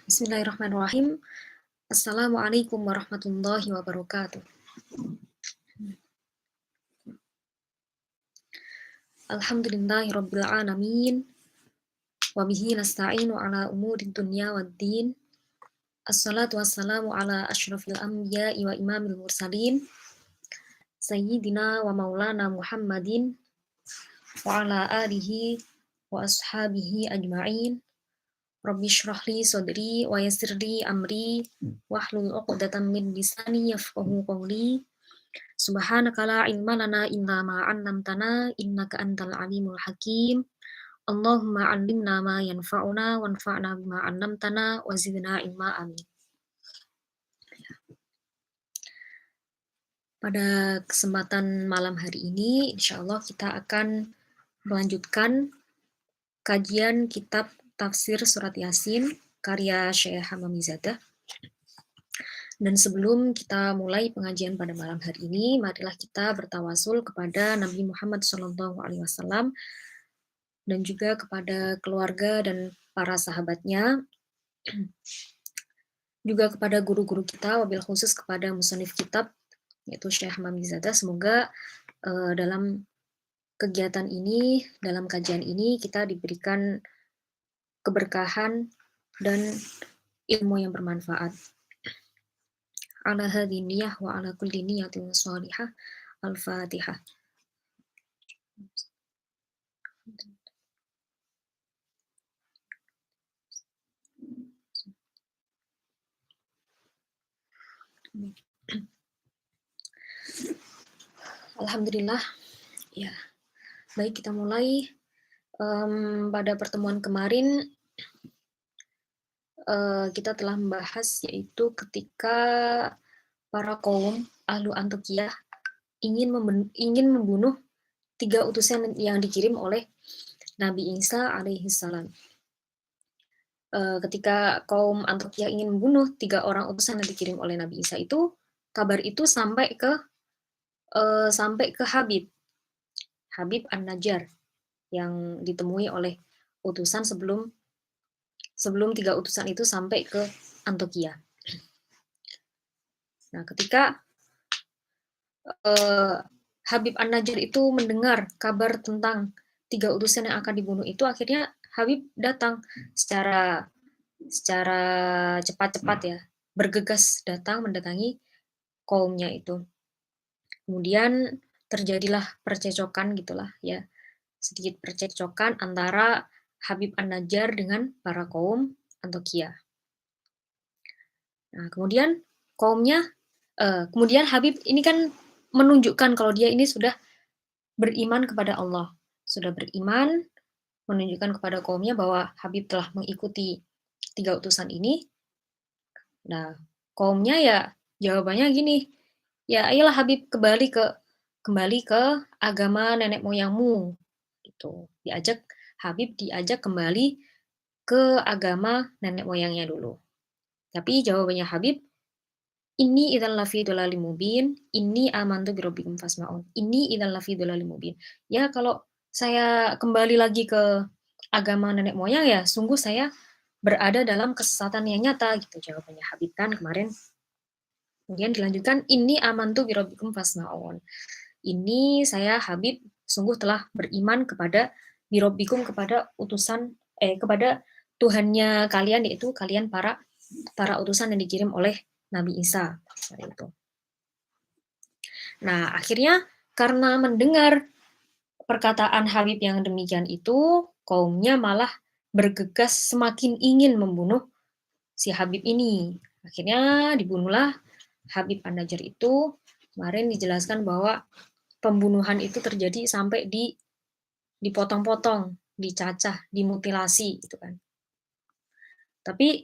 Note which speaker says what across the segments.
Speaker 1: Bismillahirrahmanirrahim. Assalamualaikum warahmatullahi wabarakatuh. Alhamdulillahirabbil alamin. Wa bihi nasta'inu ala umurid dunya waddin. Assalatu wassalamu ala asyrafil anbiya'i wa imamil mursalin. Sayyidina wa maulana Muhammadin wa ala alihi wa ashabihi ajma'in. Rabbi shrah li sadri wa yassir li amri wahlul 'uqdatam min lisani yafqahu qawli. Subhanaka la ilma lana illa ma 'allamtana innaka antal alimul hakim. Allahumma 'allimna ma yanfa'una wanfa'na bima 'allamtana wa zidna ilma, amin. Pada kesempatan malam hari ini insyaallah kita akan melanjutkan kajian kitab tafsir surat Yasin karya Syekh Hamamizadah. Dan sebelum kita mulai pengajian pada malam hari ini, marilah kita bertawasul kepada Nabi Muhammad SAW dan juga kepada keluarga dan para sahabatnya, juga kepada guru-guru kita, wabil khusus kepada musannif kitab, yaitu Syekh Hamamizadah. Semoga dalam kegiatan ini, dalam kajian ini, kita diberikan keberkahan dan ilmu yang bermanfaat. Ala hadhihi niyyah wa ala kulli niyyatin shalihah. Al-Fatihah. Alhamdulillah. Ya. Baik, kita mulai. Pada pertemuan kemarin kita telah membahas yaitu ketika para kaum ahlu Antakiyah ingin membunuh 3 utusan yang dikirim oleh Nabi Isa alaihi salam. Ketika kaum Antakiyah ingin membunuh 3 orang utusan yang dikirim oleh Nabi Isa itu, kabar itu sampai ke Habib An-Najjar yang ditemui oleh utusan sebelum 3 utusan itu sampai ke Antakiyah. Nah, ketika Habib An-Najjar itu mendengar kabar tentang 3 utusan yang akan dibunuh itu, akhirnya Habib datang secara cepat-cepat ya, bergegas datang mendatangi kaumnya itu. Kemudian terjadilah percecokan gitulah ya, sedikit percecokan antara Habib An-Najjar dengan para kaum Antakiyah. Nah, kemudian kemudian Habib ini kan menunjukkan kalau dia ini sudah beriman kepada Allah, sudah beriman, menunjukkan kepada kaumnya bahwa Habib telah mengikuti 3 utusan ini. Nah, kaumnya ya jawabannya gini, ya ayolah Habib kembali ke agama nenek moyangmu, gitu. Habib diajak kembali ke agama nenek moyangnya dulu. Tapi jawabannya Habib, ini idzal lafi dhalalim mubin, inni amantu birabbikum fasma'un. Ini idzal lafi dhalalim mubin. Ya kalau saya kembali lagi ke agama nenek moyang ya sungguh saya berada dalam kesesatan yang nyata, gitu jawabannya Habib kan kemarin. Kemudian dilanjutkan, ini amantu birabbikum fasma'un. Ini saya Habib sungguh telah beriman kepada birabbikum, kepada kepada Tuhannya kalian, yaitu kalian para utusan yang dikirim oleh Nabi Isa. Itu. Nah, akhirnya karena mendengar perkataan Habib yang demikian itu, kaumnya malah bergegas semakin ingin membunuh si Habib ini. Akhirnya dibunuhlah Habib An-Najjar itu. Kemarin dijelaskan bahwa pembunuhan itu terjadi sampai dipotong-potong, dicacah, dimutilasi gitu kan. Tapi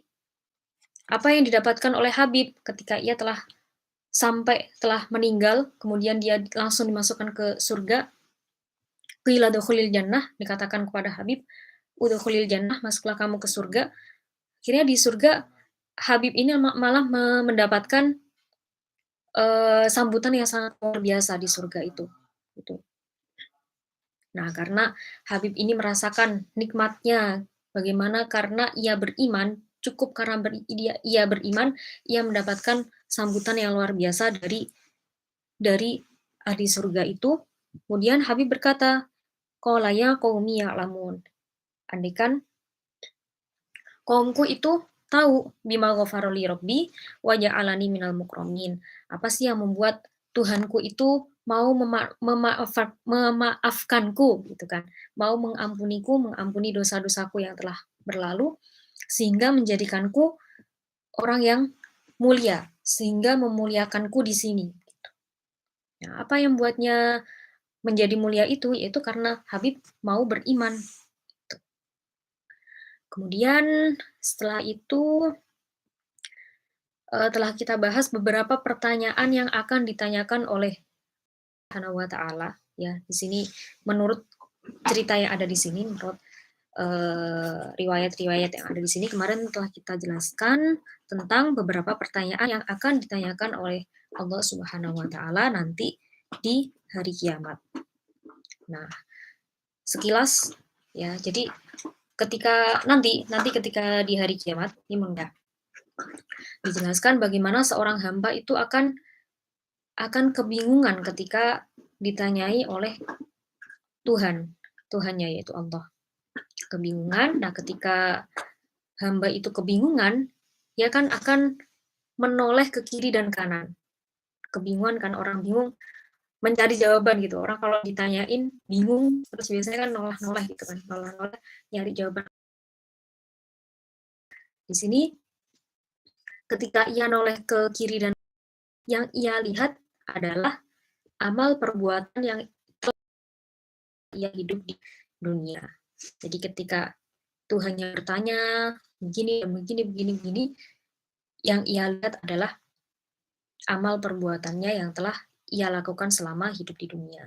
Speaker 1: apa yang didapatkan oleh Habib ketika ia telah meninggal, kemudian dia langsung dimasukkan ke surga, qila dukhulil jannah, dikatakan kepada Habib, udkhulil jannah, masuklah kamu ke surga. Akhirnya di surga Habib ini malah mendapatkan sambutan yang sangat luar biasa di surga itu. gitu. Nah, karena Habib ini merasakan nikmatnya bagaimana karena ia beriman, cukup karena ia beriman, ia mendapatkan sambutan yang luar biasa dari ahli surga itu. Kemudian Habib berkata, qala ya qaumi ya'lamun. Andaikan kaumku itu tahu bima ghafara li rabbi wa ja'alani minal mukramin. Apa sih yang membuat Tuhanku itu mau memaafkanku gitu kan. Mau mengampuni dosa-dosaku yang telah berlalu sehingga menjadikanku orang yang mulia, sehingga memuliakanku di sini. Nah, apa yang membuatnya menjadi mulia itu yaitu karena Habib mau beriman. Kemudian setelah itu telah kita bahas beberapa pertanyaan yang akan ditanyakan oleh Subhanahu wa taala ya. Di sini menurut cerita yang ada di sini, menurut riwayat-riwayat yang ada di sini kemarin telah kita jelaskan tentang beberapa pertanyaan yang akan ditanyakan oleh Allah Subhanahu wa taala nanti di hari kiamat. Nah, sekilas ya. Jadi ketika ketika di hari kiamat ini dijelaskan bagaimana seorang hamba itu akan kebingungan ketika ditanyai oleh Tuhannya yaitu Allah. Kebingungan. Nah, ketika hamba itu kebingungan, dia kan akan menoleh ke kiri dan kanan. Kebingungan kan, orang bingung mencari jawaban gitu. Orang kalau ditanyain bingung, terus biasanya kan noleh-noleh gitu kan, noleh-noleh nyari jawaban. Di sini ketika ia noleh ke kiri dan yang ia lihat adalah amal perbuatan yang ia hidup di dunia. Jadi ketika Tuhannya bertanya begini dan begini, yang ia lihat adalah amal perbuatannya yang telah ia lakukan selama hidup di dunia.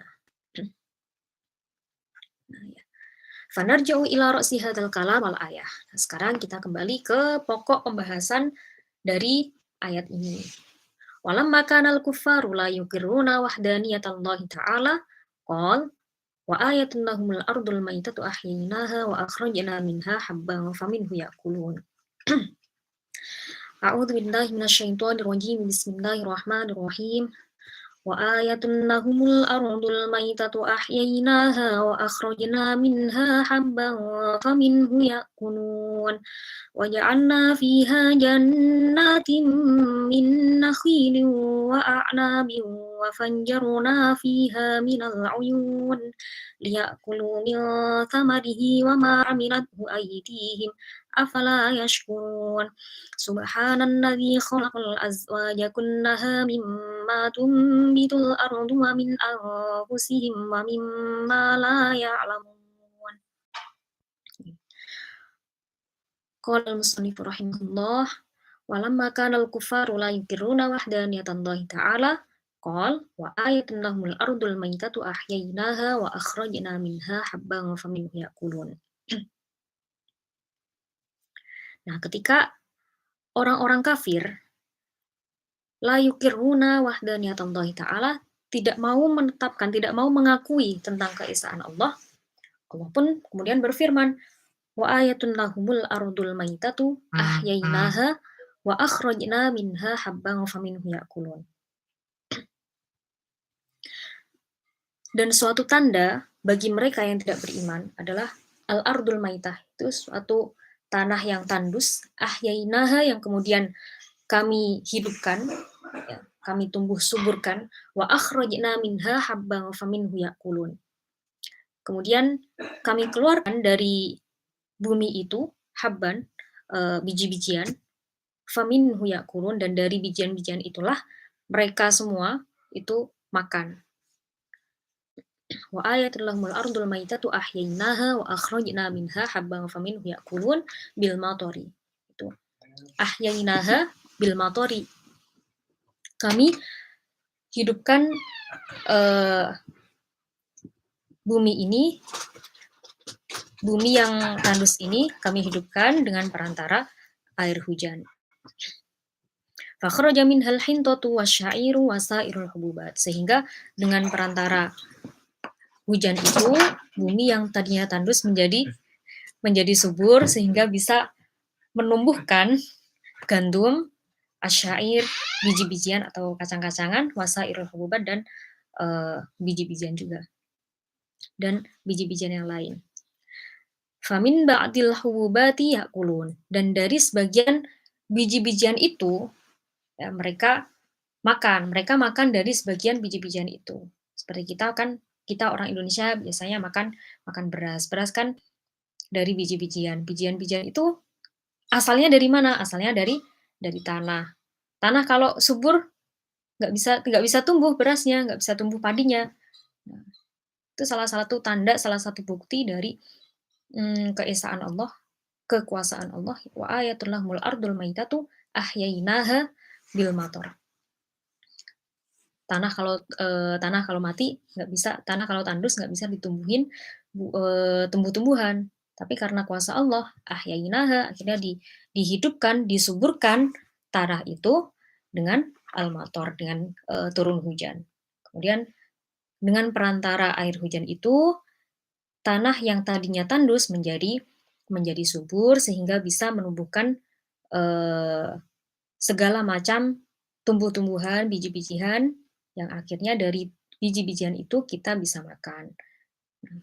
Speaker 1: Nah, ya. Fanarja'u ila ra'si hadzal kalam al ayah. Nah, sekarang kita kembali ke pokok pembahasan dari ayat ini. Walamma kana al-kuffaru la yuqirruna wahdaniyatallahi ta'ala qala wa ayatun lahumul ardul maitatu ahyaynaha wa akhrajna minha habban faminhu ya'kulun. A'udzu billahi minasyaitonir rajim. Bismillahirrahmanirrahim. وآية لهم الأرض الميتة أحييناها وأخرجنا منها حبا فمنه يأكلون وجعلنا فيها جنات من نخيل وأعناب وفجرنا فيها من العيون ليأكلوا من ثمره وما عملته أيديهم أفلا يشكرون سبحان الذي خلق الأزواج كلها مما تنبت الأرض ومن أنفسهم ومما لا يعلمون. قال المصنف رحمه الله ولما كان الكفار لا ينكرون وحدانية الله تعالى قال وآية لهم الأرض الميتة أحييناها وأخرجنا منها حبا فمنه يأكلون. Nah, ketika orang-orang kafir la yukiruna wahdaniyatallahi ta'ala tidak mau menetapkan, tidak mau mengakui tentang keesaan Allah, Allah pun kemudian berfirman, wa ayatun lahumul ardul maitatu ahyainaha wa akhrajna minha habban faminhu ya'kulun. Dan suatu tanda bagi mereka yang tidak beriman adalah al-ardul maitah, itu suatu tanah yang tandus, ahyainaha yang kemudian kami hidupkan, ya, kami tumbuh suburkan, wa akhrajna minha habban faminhu ya'kulun. Kemudian kami keluarkan dari bumi itu habban, biji-bijian, faminhu ya'kulun, dan dari bijian-bijian itulah mereka semua itu makan. Wa ayatul lahumul ardul maitatu ahyainaha wa akhrajna minha habban faminhu ya'kulun bil matori. Itu ahyainaha bil matori. Kami hidupkan bumi yang tandus ini kami hidupkan dengan perantara air hujan. Fakhraja minhal hintatu wasya'iru wasairul hububat. Sehingga dengan perantara hujan itu bumi yang tadinya tandus menjadi subur sehingga bisa menumbuhkan gandum, asyair, biji-bijian atau kacang-kacangan, wasairul hububat dan biji-bijian juga dan biji-bijian yang lain. Famin ba'dil hububati yakulun, dan dari sebagian biji-bijian itu ya, mereka makan dari sebagian biji-bijian itu. Seperti kita orang Indonesia biasanya makan beras. Beras kan dari biji-bijian. Bijian-bijian itu asalnya dari mana? Asalnya dari tanah. Tanah kalau subur nggak bisa tumbuh berasnya, nggak bisa tumbuh padinya. Nah, itu salah satu tanda, salah satu bukti dari keesaan Allah, kekuasaan Allah. Wa ayatul lahumul ardul maitatu ahyainaha bil mator. Tanah kalau mati nggak bisa, tanah kalau tandus nggak bisa ditumbuhin tumbuh-tumbuhan. Tapi karena kuasa Allah, ahyainaha, akhirnya dihidupkan, disuburkan tanah itu dengan al-mator, dengan turun hujan. Kemudian dengan perantara air hujan itu, tanah yang tadinya tandus menjadi subur sehingga bisa menumbuhkan segala macam tumbuh-tumbuhan, biji-bijian yang akhirnya dari biji-bijian itu kita bisa makan.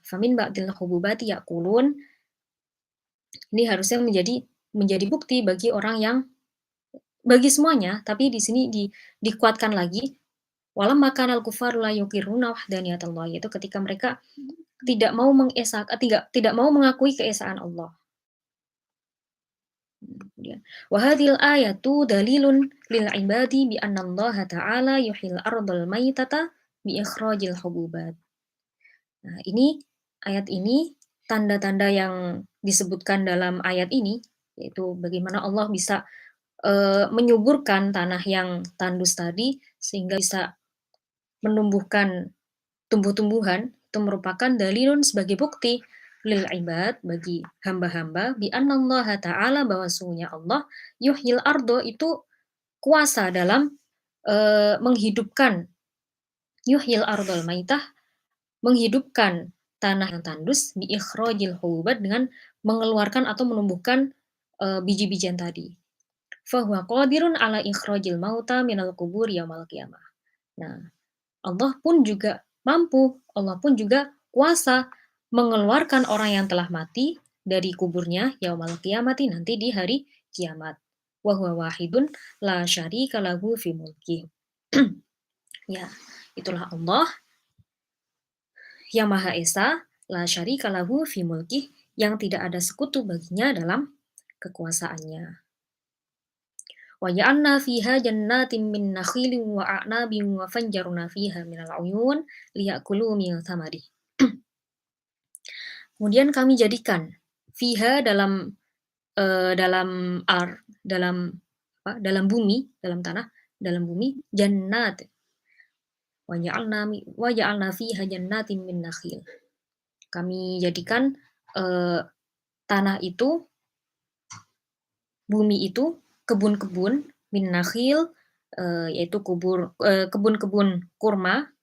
Speaker 1: Famin ba'dil hububati yakulun. Ini harusnya menjadi bukti bagi orang yang bagi semuanya, tapi di sini dikuatkan lagi walam makanal kufaru la yuqirruna wahdaniyatallahi, yaitu ketika mereka tidak mau mengakui keesaan Allah. Kemudian wa hadhil ayatu dalilun lil ibadi bi anna Allah ta'ala yuhil ardal maitata bi ikhrajil hububat. Nah, ayat ini tanda-tanda yang disebutkan dalam ayat ini yaitu bagaimana Allah bisa menyuburkan tanah yang tandus tadi sehingga bisa menumbuhkan tumbuh-tumbuhan, itu merupakan dalilun sebagai bukti lil ibad bagi hamba-hamba bi annallaha ta'ala bahwa sungguhnya Allah yuhyil ardo itu kuasa dalam menghidupkan yuhyil ardal maitah, menghidupkan tanah yang tandus bi ikhrajil hububat dengan mengeluarkan atau menumbuhkan biji-bijian tadi. Fahuwa qadirun ala ikhrajil mauta minal kubur yaumal qiyamah. Nah, Allah pun juga mampu, Allah pun juga kuasa mengeluarkan orang yang telah mati dari kuburnya yaumal qiyamati, nanti di hari kiamat. Wa huwa wahidun la syarika lahu fi mulki. Ya, itulah Allah yang Maha Esa, la syarika lahu fi mulki, yang tidak ada sekutu baginya dalam kekuasaannya. Wa ja'alna fiha jannatin min nakhilin wa a'nabin wa fanjarna fiha minal uyun liya'kulu min thamari. Kemudian kami jadikan fiha dalam dalam bumi, dalam tanah, dalam bumi jannat. Wa ja'alna fiha jannatin min nakhil. Kami jadikan tanah itu, bumi itu kebun-kebun min nakhil, yaitu kebun-kebun kurma,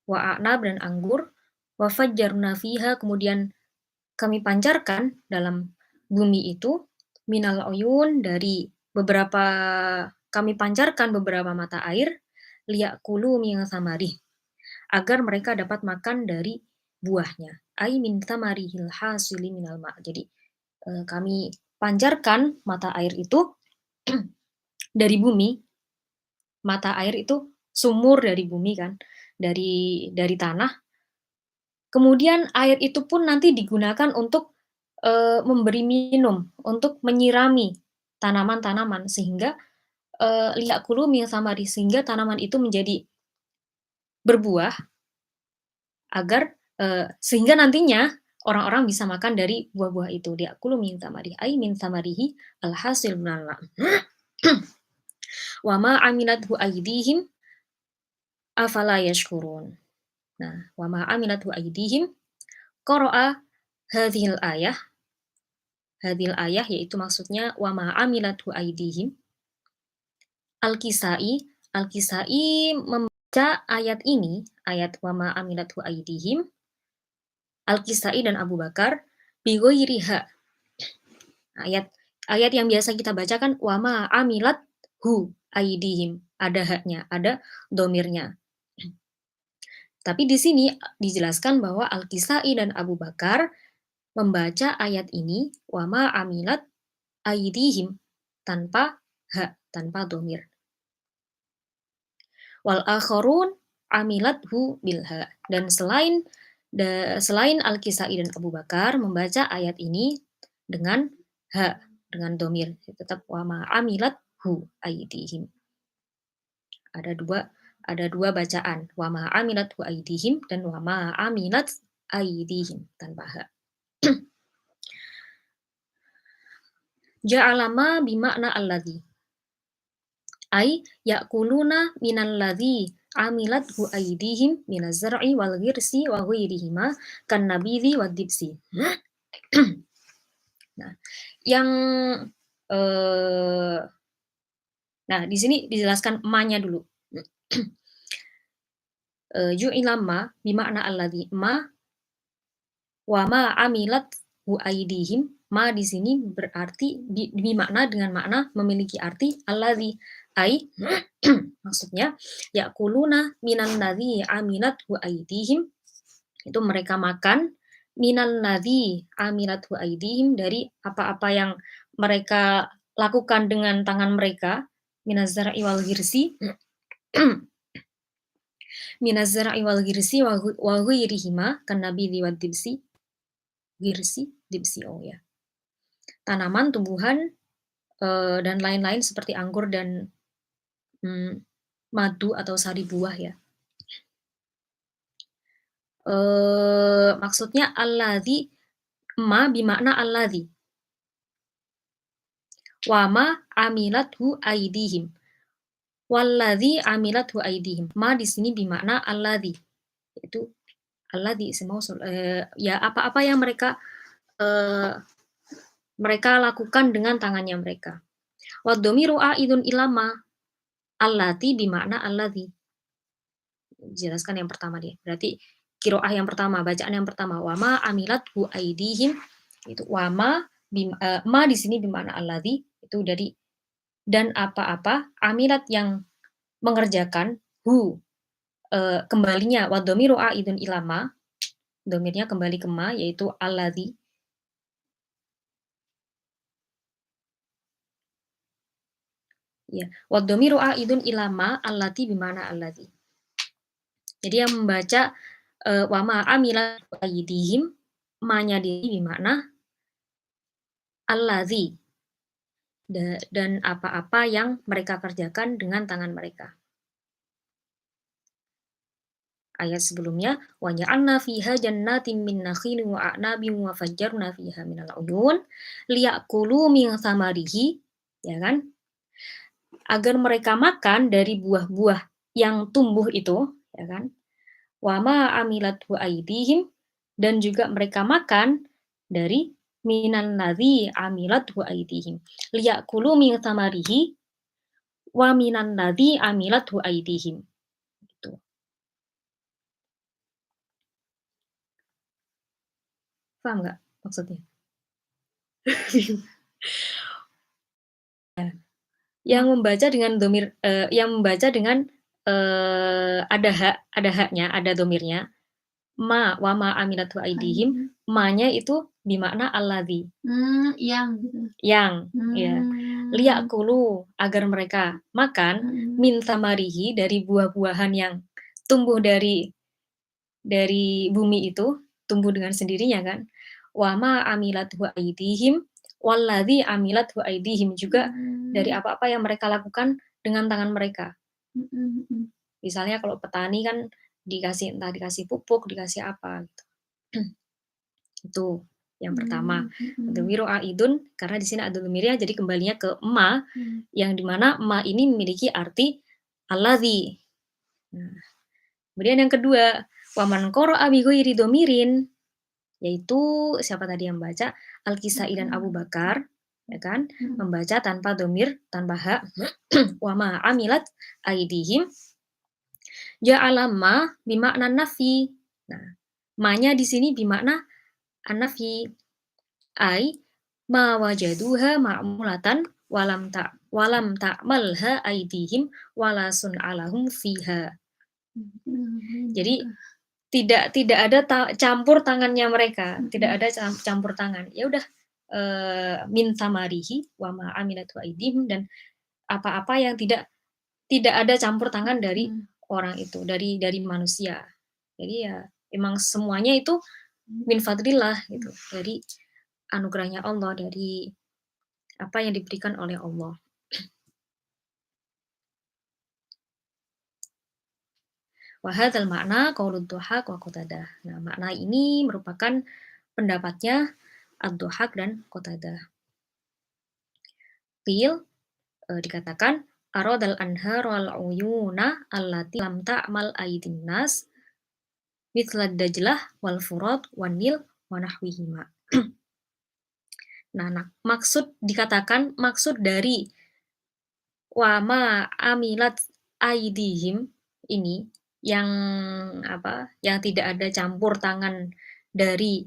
Speaker 1: wa a'nab dan anggur, wa fajjarna fiha, kemudian kami pancarkan dalam bumi itu minal uyun, kami pancarkan beberapa mata air, liya'kulu min samari, agar mereka dapat makan dari buahnya. Ai min samarihil hasili minal ma'. Jadi kami pancarkan mata air itu dari bumi. Mata air itu sumur dari bumi kan, dari tanah. Kemudian air itu pun nanti digunakan untuk memberi minum, untuk menyirami tanaman-tanaman sehingga liya'kulu min samari, sehingga tanaman itu menjadi berbuah sehingga nantinya orang-orang bisa makan dari buah-buah itu. Liya'kulu min samari ai min samarihi alhasil minal ma'. Wa ma 'amilathu aydihim afala yashkurun. Nah, wa ma 'amilathu aydihim, qara'a hadhil ayah. Hadhil ayah yaitu maksudnya wa ma 'amilathu aydihim. Al-Kisai membaca ayat ini, ayat wa ma 'amilathu aydihim Al-Kisai dan Abu Bakar bighairi ha. Ayat yang biasa kita baca kan wama amilat hu aidihim, ada haknya, ada domirnya. Tapi di sini dijelaskan bahwa Al-Kisai dan Abu Bakar membaca ayat ini wama amilat aidihim tanpa hak, tanpa domir. Wal akharun amilathu bilha. Dan selain Al-Kisai dan Abu Bakar membaca ayat ini dengan hak, dengan domir, tetap wama amilathu aidihim. Ada dua bacaan, wama amilathu aidihim dan wama amilat aidihim tanpa hak. Ja'alama bimakna alladhi ay yakuluna minalladhi amilathu aidihim minaz zar'i wal ghirsi wa ghairihima kan nabidhi wad dibsi. Nah, yang di sini dijelaskan ma-nya dulu. Ju'ilama bimakna alladhi ma wa ma amilat hu aidihim. Ma di sini berarti bimakna dengan makna memiliki arti alladhi ai maksudnya yakuluna minan ladzi amilat hu aidihim, itu mereka makan minan ladzi amilat hu aidihim, dari apa-apa yang mereka lakukan dengan tangan mereka, minaz zar'i wal ghirsi minaz zar'i wal ghirsi wa ghairihima kan nabidhi wad dibsi. Ghirsi, dibsi, oh ya. Tanaman, tumbuhan, dan lain-lain seperti anggur dan madu atau sari buah ya. Maksudnya alladzi, ma bimakna alladzi. Wa ma amilathu aidihim. Walladzi amilathu aidihim. Ma di sini bimakna alladzi. Itu alladzi ya apa-apa yang mereka lakukan dengan tangannya mereka. Wa dhamiru aidun ilama allati bimakna alladzi. Jelaskan yang pertama dia. Berarti qiraah yang pertama, bacaan yang pertama, wama amilathu aidihim, itu wama ma di sini bimakna alladzi, itu dari dan apa-apa, amilat yang mengerjakan, hu kembalinya, wa dhamiru aidun ilama, domirnya kembali ke ma, yaitu alladzi. Ya, wa dhamiru aidun ilama allati bimakna alladzi. Jadi yang membaca wama amilat aidihim, ma-nya di bimakna alladzi, dan apa-apa yang mereka kerjakan dengan tangan mereka. Ayat sebelumnya, wa ja'alna fiha jannatin min nakhilin wa a'nabin wa fajjarna fiha minal uyun liya'kulu min thamarihi, ya kan? Agar mereka makan dari buah-buah yang tumbuh itu, ya kan? Wa ma amilathu aidihim, dan juga mereka makan dari minan ladzi amilathu aidihim. Liya'kulu min thamarihi wa minan ladzi amilathu aidihim. Gitu. Paham nggak maksudnya? Yang membaca dengan domir, yang membaca dengan ada haknya, ada domirnya. Ma wa ma amilathu aidihim, ma-nya itu bimakna alladzi.
Speaker 2: Yang gitu.
Speaker 1: Yang, ya. Liya'kulu, agar mereka makan min thamarihi, dari buah-buahan yang tumbuh dari bumi itu, tumbuh dengan sendirinya kan. Wa ma amilathu aidihim walladzi amilathu aidihim, juga dari apa-apa yang mereka lakukan dengan tangan mereka. Misalnya kalau petani kan entah dikasih pupuk, dikasih apa gitu. Itu yang pertama. Dhamiru aidun, karena di sini ada dhamirnya, jadi kembalinya ke ma, yang dimana ma ini memiliki arti alladzi. Nah, kemudian yang kedua, waman qara'a bi ghairi dhamirin, yaitu siapa tadi yang baca? Al-Kisai dan Abu Bakar, ya kan? Membaca tanpa dhamir, tanpa hak. Wa ma amilat aidihim, ja'ala ma bimakna nafi. Nah, Ma-nya di sini bimakna an-nafyi, ai ma wajaduha ma'mulatan walam ta'malha aydihim wala sun'alahum fiha. Jadi tidak ada campur tangannya mereka, tidak ada campur tangan. Ya udah, min samarihi wa ma amilatu aydihim, dan apa-apa yang tidak ada campur tangan dari orang itu, dari manusia. Jadi ya emang semuanya itu min fadlillah gitu, dari anugerahnya Allah, dari apa yang diberikan oleh Allah. Wa hadzal makna qaulud Dhahak wa Qatadah. Nah, makna ini merupakan pendapatnya Ad-Dhahak dan Qatadah. Dikatakan aradal anhar wal uyuna allati lam ta'mal aydin nas mithlad Dajlah wal Furat wan Nil wa nahwihima. Nah, maksud dari wama amilat aidihim ini, yang yang tidak ada campur tangan dari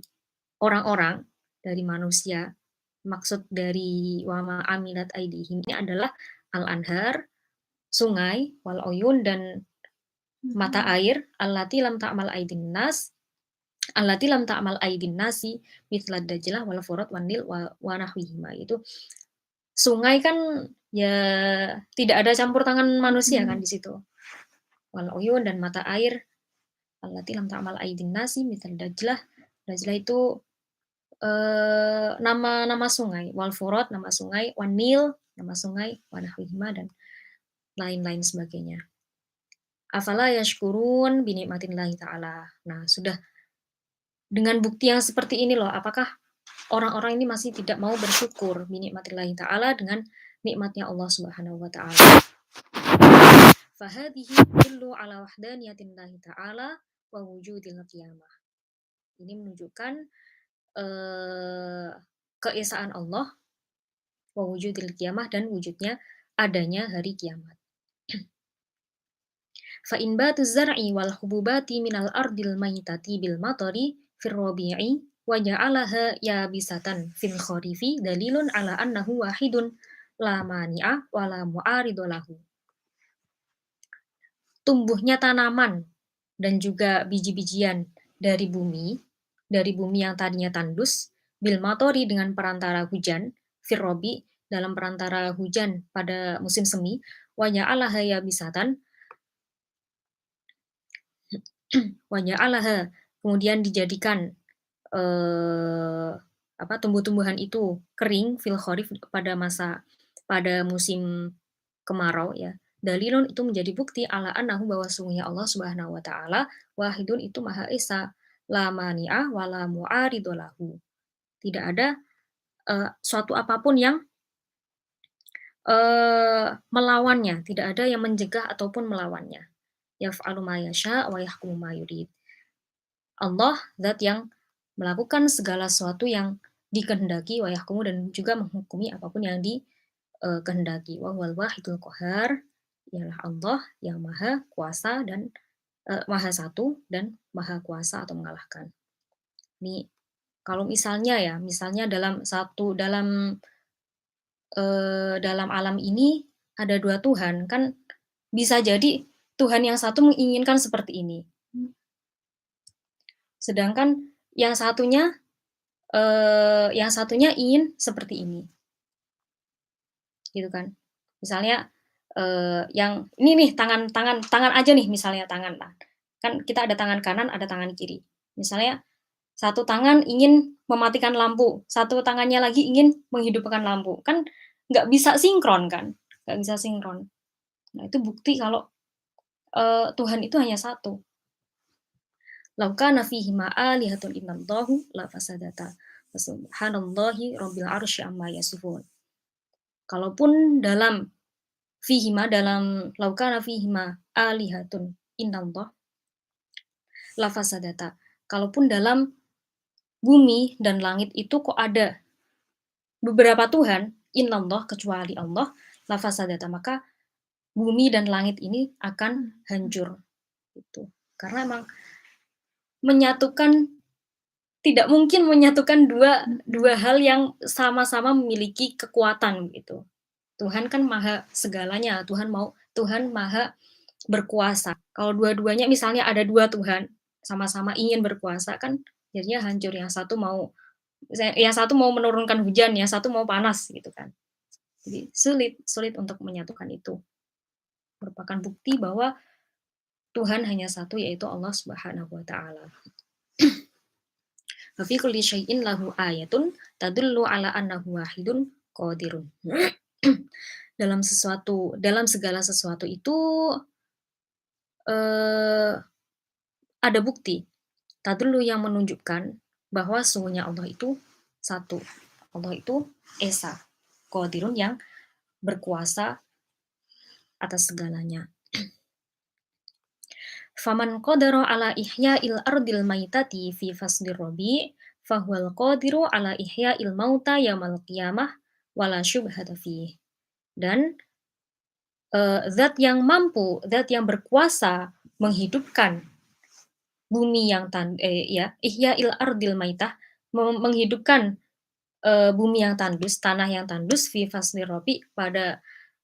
Speaker 1: orang-orang, dari manusia. Maksud dari wama amilat aidihim ini adalah al-anhar, sungai, wal uyun, dan mata air, allati lam ta'mal aidin nasi mithlad Dajlah wal Furat wan Nil wa nahwihima. Itu sungai kan ya tidak ada campur tangan manusia kan di situ. Wal uyun, dan mata air, allati lam ta'mal aidin nasi mithlad Dajlah. Dajlah itu nama sungai, wal Furat nama sungai, wan Nil nama sungai, wa nahwihima, dan lain-lain sebagainya. Afala yashkurun bi nikmatillahi ta'ala. Nah, sudah dengan bukti yang seperti ini loh, apakah orang-orang ini masih tidak mau bersyukur bi nikmatillahi ta'ala, dengan nikmatnya Allah Subhanahu wa taala. Fahadhihi tadullu ala wahdaniyatillahi ta'ala wa wujudil qiyamah. Ini menunjukkan keesaan Allah, wa wujudil qiyamah, dan wujudnya adanya hari kiamat. Fa in batu zar'i wal hububati minal ardil maytati bil matari fir rabi'i wa ja'alaha yabisatan fil kharifi dalilun ala annahu wahidun la mani'a wa la mu'aridu lahu. Tumbuhnya tanaman dan juga biji-bijian dari bumi yang tadinya tandus, bil matori, dengan perantara hujan, fir rabi, dalam perantara hujan pada musim semi, wa ja'alaha yabisatan, kemudian dijadikan tumbuh-tumbuhan itu kering, fil kharif, pada musim kemarau ya. Dalilun, itu menjadi bukti, ala annahu, bahwa sungguhnya Allah Subhanahu wa taala, wahidun, itu maha esa, la mani'ah wa la mu'aridu lahu. Tidak ada suatu apapun yang melawannya, tidak ada yang mencegah ataupun melawannya. Yaf'alu ma yasha wa yahkumu ma yurid. Allah zat yang melakukan segala sesuatu yang dikehendaki, wa yahkumu, dan juga menghukumi apapun yang dikehendaki. Wa huwal wahidul qahar, ialah Allah yang maha kuasa dan maha satu dan maha kuasa atau mengalahkan. Ini kalau misalnya dalam alam ini ada dua Tuhan, kan bisa jadi Tuhan yang satu menginginkan seperti ini, sedangkan yang satunya ingin seperti ini, gitu kan? Misalnya yang ini nih, tangan aja nih, misalnya tangan, kan kita ada tangan kanan, ada tangan kiri. Misalnya satu tangan ingin mematikan lampu, satu tangannya lagi ingin menghidupkan lampu, kan nggak bisa sinkron kan, nggak bisa sinkron. Nah, itu bukti kalau Tuhan itu hanya satu. Lau kana fihima alihatun illallahu la fasadata. Subhanallahi rabbil arsy amma yasifun. Kalaupun dalam lau kana fihima alihatun illallah la fasadata. Kalaupun dalam bumi dan langit itu kok ada beberapa Tuhan, illallah, kecuali Allah, la fasadata, maka bumi dan langit ini akan hancur. Gitu. Karena emang menyatukan tidak mungkin menyatukan dua
Speaker 2: Mhm.
Speaker 1: hal yang sama-sama memiliki kekuatan gitu. Tuhan kan maha segalanya, Tuhan maha berkuasa. Kalau dua-duanya misalnya ada 2 Tuhan, sama-sama ingin berkuasa kan jadinya hancur, yang satu mau menurunkan hujan, yang satu mau panas gitu kan. Jadi sulit sulit untuk menyatukan itu. Merupakan bukti bahwa Tuhan hanya satu yaitu Allah Subhanahu wa taala. Wa fi kulli syai'in lahu ayatun tadullu ala annahu wahidun qadirun. Dalam segala sesuatu itu, eee, ada bukti, tadullu yang menunjukkan bahwa sesungguhnya Allah itu satu. Allah itu esa, qadirun yang berkuasa atas segalanya. Faman qadara ala ihya'il ardil maitati fi faslir rabi' fahuwal qadiru ala ihya'il mauta yaumal qiyamah wala syubhata fih. Dan zat yang berkuasa menghidupkan bumi yang ihya'il ardil maitah, menghidupkan bumi yang tandus, tanah yang tandus fi faslir rabi'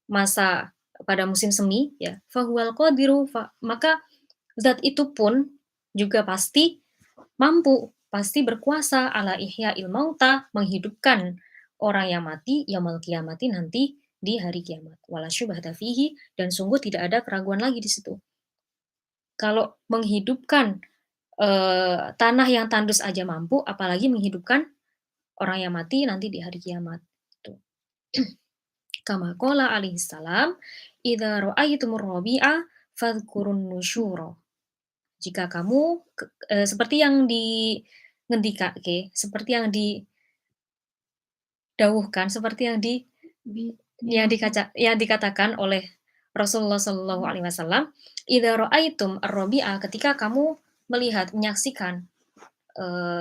Speaker 1: masa pada musim semi ya, fahuwal qadiru maka zat itu pun juga pasti mampu, pasti berkuasa ala ihya'il mauta, menghidupkan orang yang mati yaumil qiyamati nanti di hari kiamat. Wala syubhata fihi, dan sungguh tidak ada keraguan lagi di situ. Kalau menghidupkan tanah yang tandus aja mampu, apalagi menghidupkan orang yang mati nanti di hari kiamat. Tuh. Kama qala alaihi salam, "Idza ra'aitumur rabi'a fadhkurun nusyura." Jika kamu seperti yang ngendikake, seperti yang didhawuhkan, seperti yang dikatakan oleh Rasulullah Shallallahu alaihi wasallam, "Idza ra'aitum ar-rabi'a," ketika kamu melihat, menyaksikan,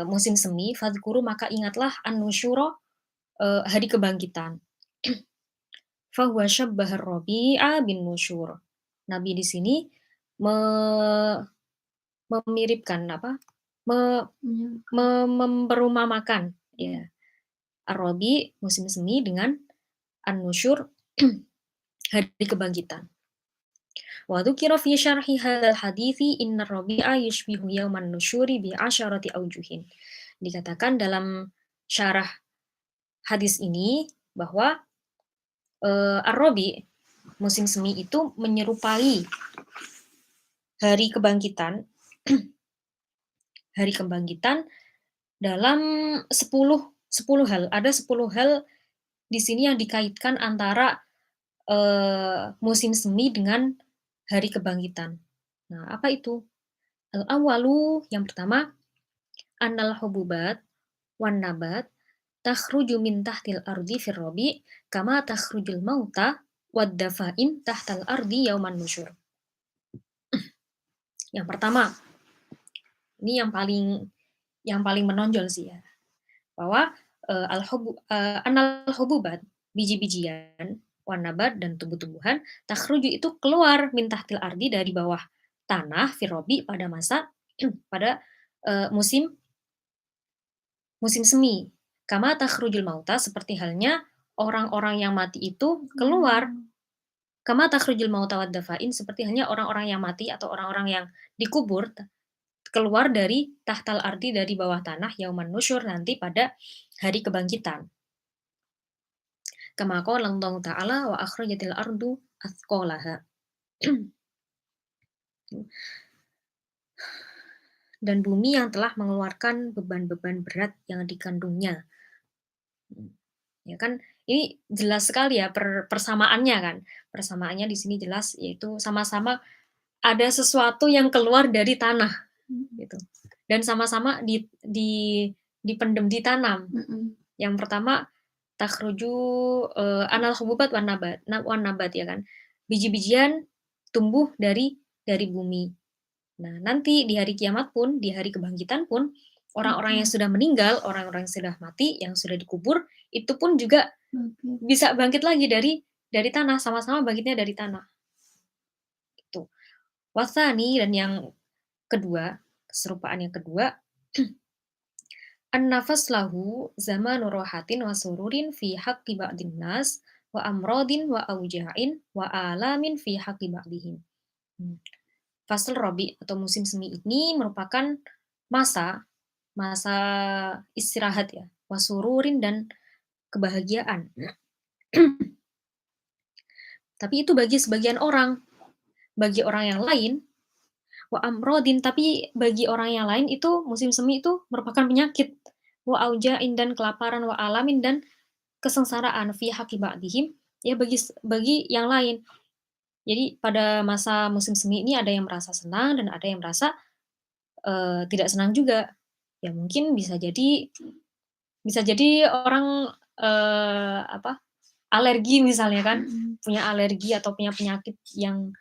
Speaker 1: musim semi, fadhkuru maka ingatlah an-nusyura, hari kebangkitan. Fahuwa syabbahar rabi'a bin nusyur. Nabi di sini me memiripkan apa, me me memperumpamakan ya, ar-rabi' musim semi dengan an-nusyur hari kebangkitan. Wa dzukira fi syarhi hadzal hadithi innar rabi'a yushbihu yauman nusyuri bi asyarati aujuhin. Dikatakan dalam syarah hadis ini bahwa ar-rabi' musim semi itu menyerupai hari kebangkitan hari kebangkitan dalam 10 hal. Ada 10 hal di sini yang dikaitkan antara musim semi dengan hari kebangkitan. Nah, apa itu? Al-awwalu, yang pertama, annal hububat wan nabat takhruju min tahtil ardi fir rabi' kama takhrujul mauta wad dafain tahtal ardi yauman nusyur. Yang pertama, ini yang paling menonjol sih ya, bahwa anal hububat, biji-bijian, wanabat dan tumbuh-tumbuhan, takhruju itu keluar min tahtil ardi, dari bawah tanah, firobi pada masa pada musim musim semi. Kama takhrujul mauta, seperti halnya orang-orang yang mati itu keluar. Kama takhrujul mauta wad dafain, seperti halnya orang-orang yang mati atau orang-orang yang dikubur keluar dari tahtal ardi, dari bawah tanah, yauman nusyur, nanti pada hari kebangkitan. Kama qala Allah Ta'ala wa akhrajatil ardu athqalaha. Dan bumi yang telah mengeluarkan beban-beban berat yang dikandungnya. Ya kan, ini jelas sekali ya persamaannya kan. Persamaannya di sini jelas, yaitu sama-sama ada sesuatu yang keluar dari tanah gitu. Dan sama-sama dipendem, ditanam. Yang pertama takhruju anal hububat wan nabat ya kan. Biji-bijian tumbuh dari bumi. Nah, nanti di hari kiamat pun, di hari kebangkitan pun, orang-orang yang sudah meninggal, orang-orang yang sudah mati, yang sudah dikubur, itu pun juga bisa bangkit lagi dari tanah, sama-sama bangkitnya dari tanah. Itu. Wasani, dan yang kedua, Keserupaan yang kedua, an-nafas lahu zamanu rohatin wa sururin fi haqqi ba'din nas wa amrodin wa auja'in wa alamin fi haqqi ba'dihim. Fasl Rabi atau musim semi ini merupakan masa masa istirahat ya, wasururin dan kebahagiaan. Tapi itu bagi sebagian orang. Bagi orang yang lain, wa amrodin, tapi bagi orang yang lain itu musim semi itu merupakan penyakit. Wa aujain dan kelaparan, wa alamin dan kesengsaraan fi haqqi ba'dihim, ya bagi yang lain. Jadi pada masa musim semi ini ada yang merasa senang dan ada yang merasa tidak senang juga. Ya mungkin bisa jadi orang, alergi misalnya kan, punya alergi atau punya penyakit yang,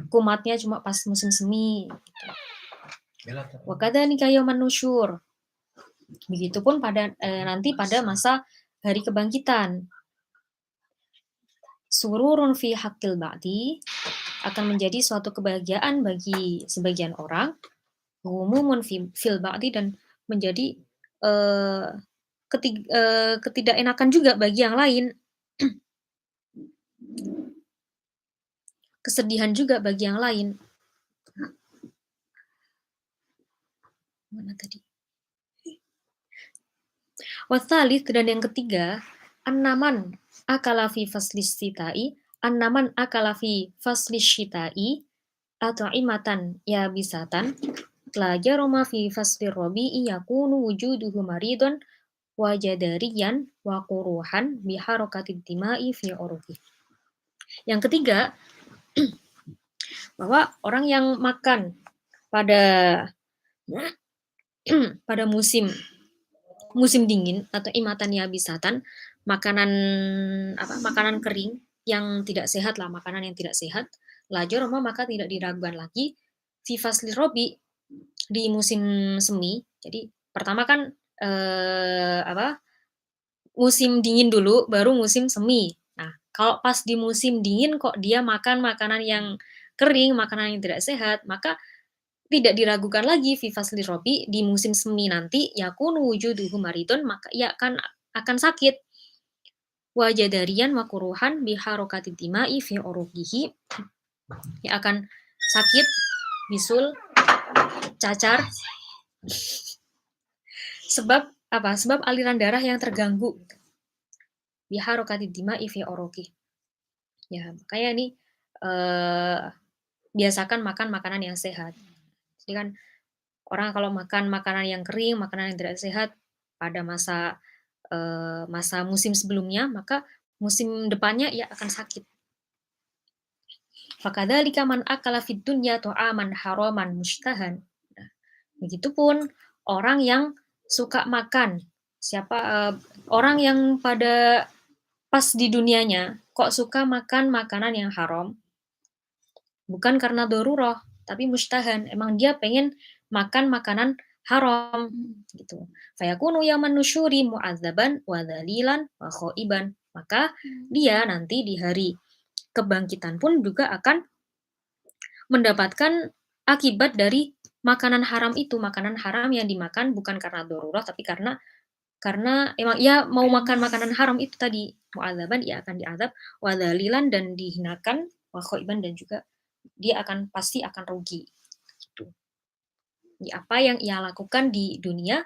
Speaker 1: kumatnya cuma pas musim semi, gitu. Wa kadzalika yauman nusyur. Begitupun nanti pada masa hari kebangkitan. Sururun fi haqqil ba'di akan menjadi suatu kebahagiaan bagi sebagian orang, humumun fil ba'di dan menjadi, eee, ketidakenakan juga bagi yang lain. Kesedihan juga bagi yang lain. Mana tadi? Watsalits dan yang ketiga, an-naman akala fi faslis sita'i, an-naman akala fi faslis syita'i at'imatan yabisatan la jarama fi faslir rabi'i yakunu wujuduhu maridun wa jadariyan wa quruhan bi harakatid dima'i fi uruqi. Yang ketiga, bahwa orang yang makan pada pada musim dingin atau imatan yabisatan, makanan kering yang tidak sehat lah, makanan yang tidak sehat, la jarama maka tidak diragukan lagi fi faslir rabi di musim semi. Jadi pertama kan musim dingin dulu baru musim semi. Nah, kalau pas di musim dingin kok dia makan makanan yang kering, makanan yang tidak sehat, maka tidak diragukan lagi fi fasli robi di musim semi nanti yakunu wujuduhu maridun, maka ia akan sakit. Wa jadariyan wa kuruhan bi harokati dima'i fi uruqihi. Ya akan sakit, bisul, cacar. Sebab apa? Sebab aliran darah yang terganggu. Bi harokati dima'i fi uruqi. Ya, makanya nih biasakan makan makanan yang sehat. Jadi kan orang kalau makan makanan yang kering, makanan yang tidak sehat pada masa musim sebelumnya, maka musim depannya ia akan sakit. Fakadzalika man akala fid dunya ta'aman haraman mushtahan. Nah, begitupun orang yang suka makan, orang yang pada pas di dunianya kok suka makan makanan yang haram, bukan karena darurah, tapi mushtahan. Emang dia pengen makan makanan haram gitu. Fayakunu yaman nusyuri mu'adzaban wa dzalilan wa khaiban. Maka dia nanti di hari kebangkitan pun juga akan mendapatkan akibat dari makanan haram itu. Makanan haram yang dimakan bukan karena darurah tapi karena emang ia mau makan makanan haram itu tadi. Mu'adzaban, ia akan diazab, wa dzalilan dan dihinakan, wa khaiban dan juga dia pasti akan rugi gitu. Jadi apa yang ia lakukan di dunia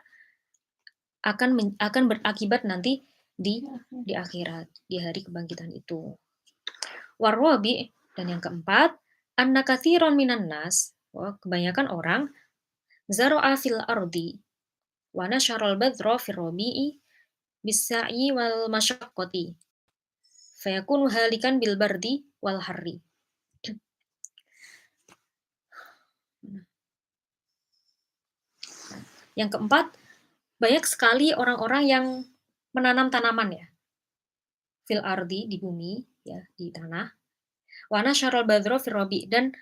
Speaker 1: akan berakibat nanti di akhirat, di hari kebangkitan itu. Warwabi dan yang keempat, anna katsiran minan nas, kebanyakan orang zara'a fil ardi wa nasyaral badra fir rabi'i bis-sa'i wal masyaqqati fayakunu halikan bil bardi wal harri. Yang keempat, banyak sekali orang-orang yang menanam tanaman ya. Fil ardi, di bumi, ya, di tanah. Wana syarol badro fil rabi, dan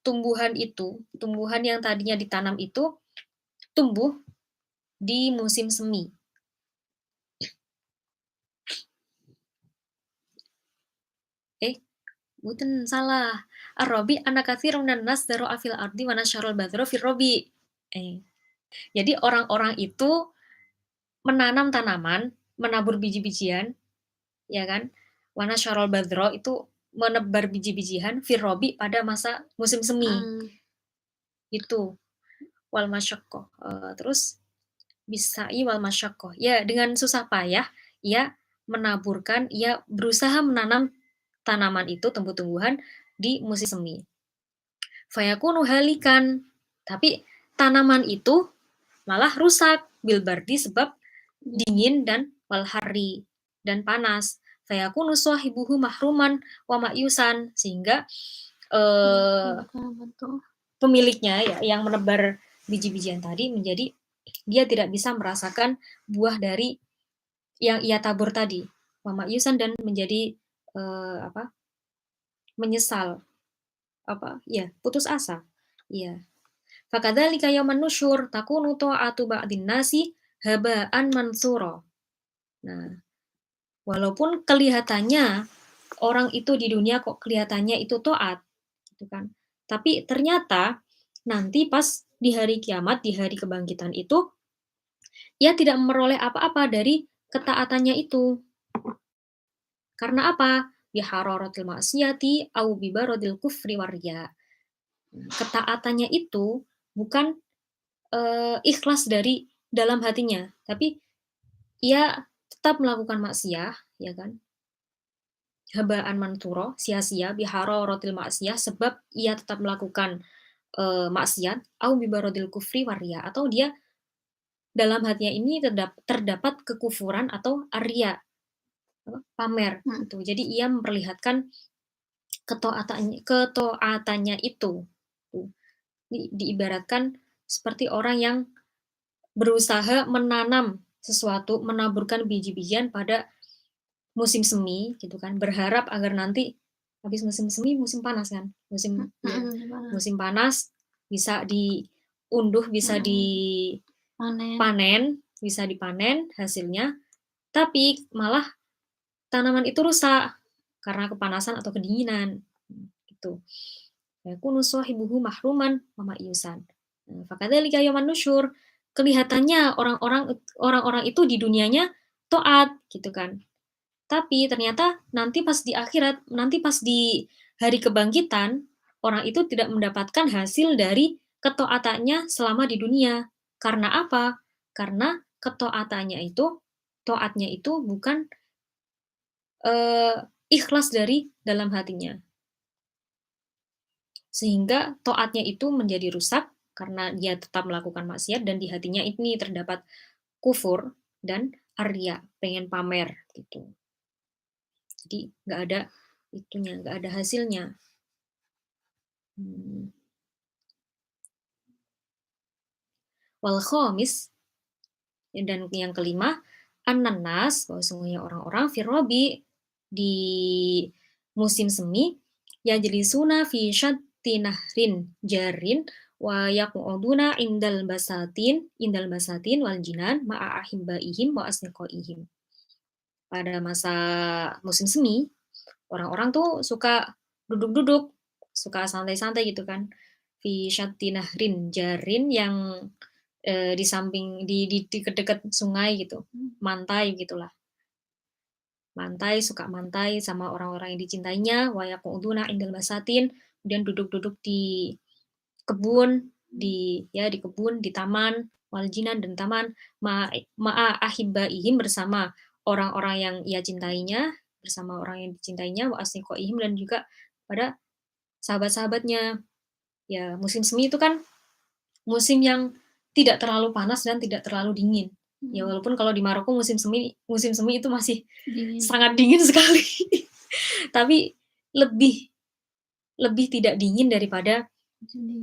Speaker 1: tumbuhan yang tadinya ditanam itu tumbuh di musim semi. Bukan salah. ar-rabi anna katsiran minan nas dzara'a fil ardi wa nasyaral badzara fir rabi. Jadi orang-orang itu menanam tanaman, menabur biji-bijian, ya kan? Wa nasyaral badzara itu menebar biji-bijian fir rabi pada masa musim semi. Itu wal masyaqqah. Terus bisa'i wal masyaqqah. Ya dengan susah payah ia menaburkan, ia berusaha menanam tanaman itu, tumbuh-tumbuhan di musim semi. Fayakunu halikan. Tapi tanaman itu malah rusak bil bardi sebab dingin dan wal harri dan panas. Fayakunu sahibuhu mahruman wa ma'yusan, sehingga pemiliknya ya, yang menebar biji-bijian tadi menjadi dia tidak bisa merasakan buah dari yang ia tabur tadi, wa ma'yusan, dan menjadi menyesal, putus asa. Iya. Fakadzalika yauman nusyur takunu ta'atu ba'din nasi haba'an mansura. Nah, walaupun kelihatannya orang itu di dunia kok kelihatannya itu taat, gitu kan. Tapi ternyata nanti pas di hari kiamat, di hari kebangkitan itu, ia tidak memperoleh apa-apa dari ketaatannya itu. Karena apa? Bihararatil ma'siyati au bibaradil kufri warya. Ketaatannya itu bukan ikhlas dari dalam hatinya, tapi ia tetap melakukan maksiyah, ya kan? Habaan manturo, sia-sia, bihararatil maksiyah, sebab ia tetap melakukan maksiat, au bibaradil kufri warya, atau dia dalam hatinya ini terdapat kekufuran atau arya, pamer gitu. Jadi ia memperlihatkan ketaatannya itu. Diibaratkan seperti orang yang berusaha menanam sesuatu, menaburkan biji-bijian pada musim semi gitu kan, berharap agar nanti habis musim semi musim panas kan, musim panas bisa diunduh, bisa dipanen, bisa dipanen hasilnya, tapi malah tanaman itu rusak karena kepanasan atau kedinginan gitu. Yakunu sahibuhu mahruman wa ma'yusan. Fakadzalika yauman nusyur. Kelihatannya orang-orang itu di dunianya taat gitu kan. Tapi ternyata nanti pas di akhirat, nanti pas di hari kebangkitan, orang itu tidak mendapatkan hasil dari ketaatannya selama di dunia. Karena apa? Karena ketaatannya itu, taatnya itu bukan ikhlas dari dalam hatinya. Sehingga taatnya itu menjadi rusak karena dia tetap melakukan maksiat dan di hatinya ini terdapat kufur dan arya, pengen pamer gitu. Jadi nggak ada itunya, nggak ada hasilnya. Wal khamis, dan yang kelima, an-nas, bahwa sungguhnya orang-orang firrobi di musim semi, yajlisuna fi syatti nahrin jarin wa yaq'uduna indal basatin wal jinan ma'a ahibbaihim wa asniqaihim. Pada masa musim semi, orang-orang tuh suka duduk-duduk, suka santai-santai gitu kan. Fi syatti nahrin jarin, yang di samping di dekat sungai gitu, mantai gitulah. Suka mantai sama orang-orang yang dicintainya, wa yaq'uduna indal basatin, kemudian duduk-duduk di kebun, di kebun, di taman, wal jinan, dan taman, ma'a ahibbaihim, bersama orang-orang yang ia cintainya, bersama orang yang dicintainya, wa asniqaihim, dan juga pada sahabat-sahabatnya. Ya, musim semi itu kan musim yang tidak terlalu panas dan tidak terlalu dingin. Ya walaupun kalau di Maroko musim semi itu masih sangat dingin sekali. Tapi lebih tidak dingin daripada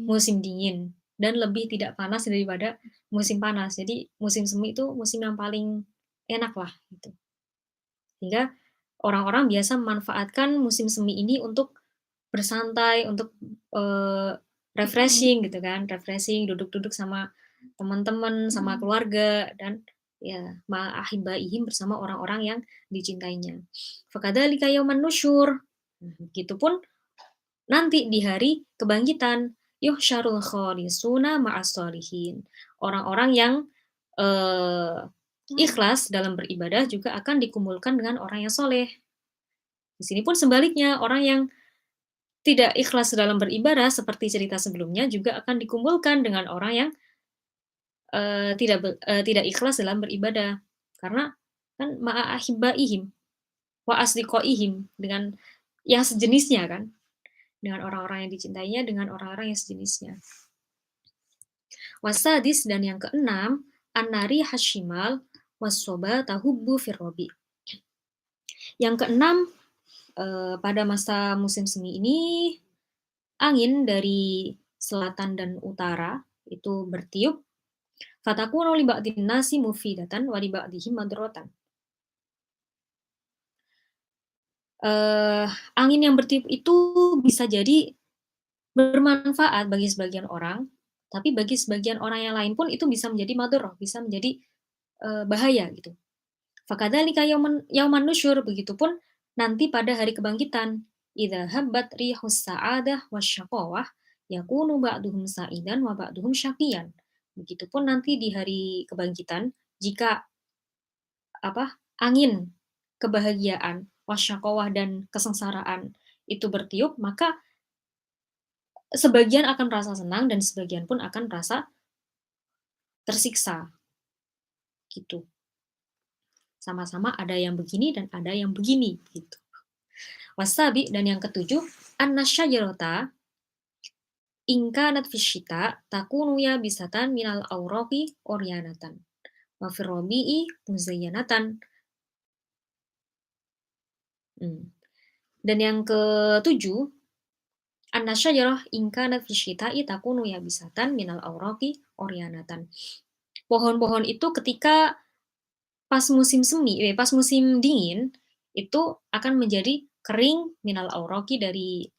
Speaker 1: musim dingin, dan lebih tidak panas daripada musim panas. Jadi musim semi itu musim yang paling enak lah gitu. Sehingga orang-orang biasa memanfaatkan musim semi ini untuk bersantai, untuk refreshing gitu kan, duduk-duduk sama teman-teman, sama keluarga, dan ya ma'ahibbaihim, bersama orang-orang yang dicintainya. Fakadzalika yauman nusyur. Begitupun nanti di hari kebangkitan, yuhsyarul khalisuna ma'as sholihin. Orang-orang yang ikhlas dalam beribadah juga akan dikumpulkan dengan orang yang soleh. Di sini pun sebaliknya, orang yang tidak ikhlas dalam beribadah seperti cerita sebelumnya juga akan dikumpulkan dengan orang yang tidak ikhlas dalam beribadah. Karena kan ma'a ahibbaihim wa asdiqaihim, dengan yang sejenisnya kan, dengan orang-orang yang dicintainya, dengan orang-orang yang sejenisnya. Wasadis, dan yang keenam, an-nari hasyimal was-soba tahubbu firrobi. Yang keenam, pada masa musim semi ini, angin dari selatan dan utara itu bertiup, fatakunu li ba'din nasi mufidatan wa li ba'dihim madratan. Angin yang bertiup itu bisa jadi bermanfaat bagi sebagian orang, tapi bagi sebagian orang yang lain pun itu bisa menjadi madharah, bisa menjadi bahaya gitu. Fakadzalika yauman nusyur, begitupun nanti pada hari kebangkitan, idza habbat rihus sa'adah wasyaqawah yakunu ba'duhum sa'idan wa ba'duhum syaqiyan. Begitupun nanti di hari kebangkitan, jika angin kebahagiaan, wasyaqawah, dan kesengsaraan itu bertiup, maka sebagian akan merasa senang dan sebagian pun akan merasa tersiksa. Gitu. Sama-sama ada yang begini dan ada yang begini gitu. Wasabi, dan yang ketujuh, an-nasyajarata in kanat fisyita takunu yabisatan minal awraqi oryanatan wa firrobi'i muzayyanatan. Dan yang ketujuh, an-nasyajarah in kanat fisyita'i takunu yabisatan minal awraqi oryanatan. Pohon-pohon itu ketika pas musim dingin itu akan menjadi kering minal awraqi, dari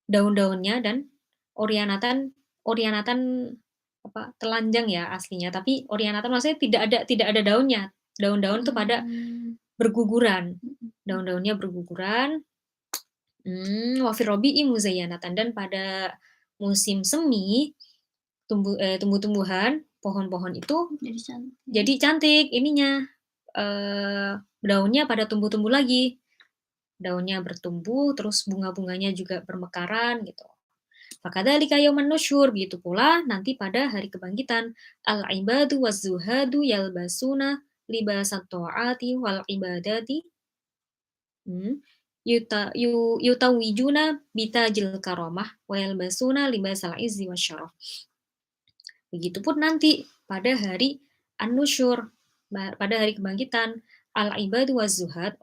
Speaker 1: daun-daunnya, dan oryanatan telanjang ya aslinya, tapi oryanatan maksudnya tidak ada daunnya. Daun-daun itu pada berguguran. Daun-daunnya berguguran. Wa firrobi'i muzayyanatan, dan pada musim semi tumbuh-tumbuhan, pohon-pohon itu jadi cantik ininya, daunnya pada tumbuh-tumbuh lagi. Daunnya bertumbuh, terus bunga-bunganya juga bermekaran gitu. Fakadzalika yauman nusyur, begitu pula nanti pada hari kebangkitan, al-ibadu waz-zuhadu yalbasuna libasat ta'ati wal ibadati yutawijuna bitajil karamah wa yalbasuna libasal izzi wasyaraf. Begitupun nanti pada hari an-nusyur, pada hari kebangkitan, al-ibadu waz-zuhad,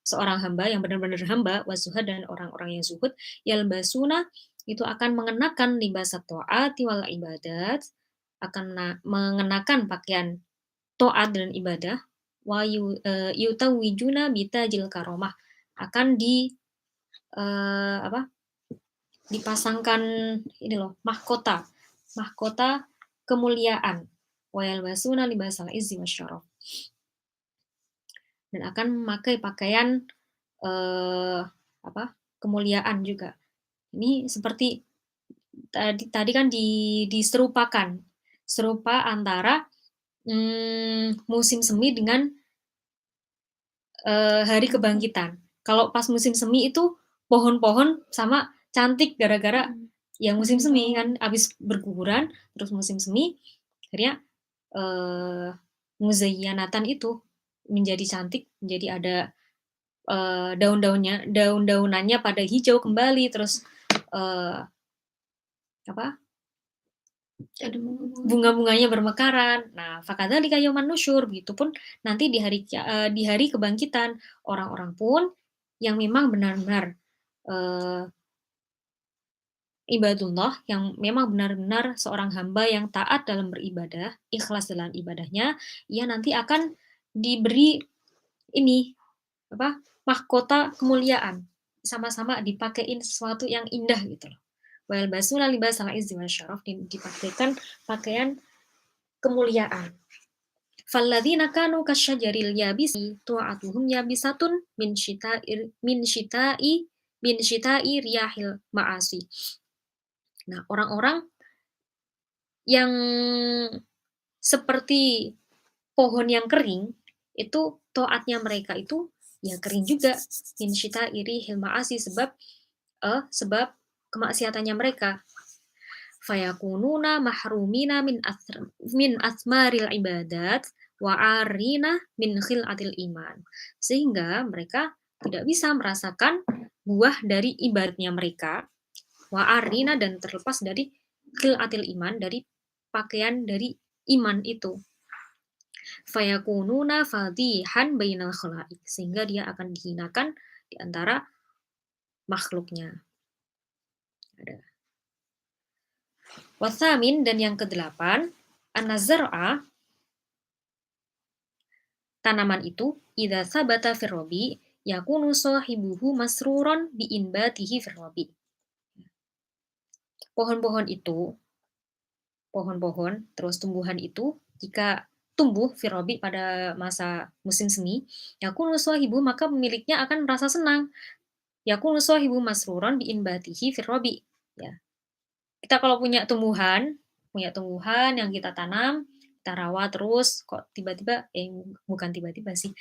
Speaker 1: seorang hamba yang benar-benar hamba, waz-zuhad, dan orang-orang yang zuhud, yalbasuna itu akan mengenakan libasat ta'ati wal ibadat, akan mengenakan pakaian ta'at dan ibadah, wa yutawijuna bitajil karamah, akan dipasangkan ini loh, mahkota kemuliaan, wa yalbasuna libasal izzi wasyaraf, dan akan memakai pakaian kemuliaan juga. Ini seperti tadi kan diserupakan, serupa antara musim semi dengan hari kebangkitan. Kalau pas musim semi itu pohon-pohon sama cantik gara-gara yang musim semi kan habis berguguran, terus musim semi akhirnya muzayyanatan itu menjadi cantik, menjadi ada daun-daunannya pada hijau kembali, terus bunga-bunganya bermekaran. Nah, fakadzalika yauman nusyur, begitupun nanti di hari kebangkitan, orang-orang pun yang memang benar-benar ibadullah, yang memang benar-benar seorang hamba yang taat dalam beribadah, ikhlas dalam ibadahnya, ia nanti akan diberi ini mahkota kemuliaan, sama-sama dipakein sesuatu yang indah gitu loh. Wa yalbasuna libasal izzi wasyaraf, dipakaikan pakaian kemuliaan. Falladzina kanu kasyajaril yabisi tu'atuhum yabisatun min syita'i min syita'i riyahil ma'asi. Nah, orang-orang yang seperti pohon yang kering, itu taatnya mereka itu ya kering juga, min syita'i rihil ma'asi, sebab kemaksiatannya mereka. Fayakununa mahrumina min asmaril ibadat wa arina min khil'atil iman. Sehingga mereka tidak bisa merasakan buah dari ibadatnya mereka, wa arina, dan terlepas dari khil'atil iman, dari pakaian dari iman itu. Fayakununa fadihan bainal khalaik, sehingga dia akan dihinakan di antara makhluknya. Ada. Wasamin, dan yang kedelapan, an-nazar'a, tanaman itu, idza sabata firrobi, yakunu sahibuhu masruron biinbatihi firrobi. Pohon-pohon itu, pohon-pohon, terus tumbuhan itu, jika tumbuh firrobi pada masa musim semi, yakunu sahibu, maka pemiliknya akan merasa senang. Yakunu sahibu masruron biinbatihi firrobi. Ya. Kita kalau punya tumbuhan yang kita tanam, kita rawat terus, kok tiba-tiba, bukan tiba-tiba sih,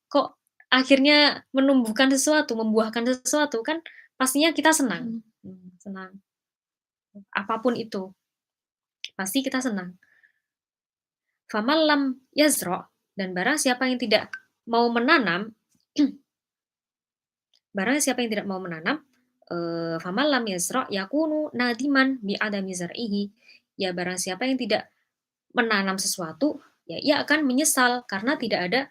Speaker 1: kok akhirnya menumbuhkan sesuatu, membuahkan sesuatu, kan pastinya kita senang. Senang. Apapun itu, pasti kita senang. Faman lam yazra, dan barang siapa yang tidak mau menanam, faman lam yazra yakunu nadiman bi adami zar'ihi. Ya, barang siapa yang tidak menanam sesuatu, ya ia akan menyesal karena tidak ada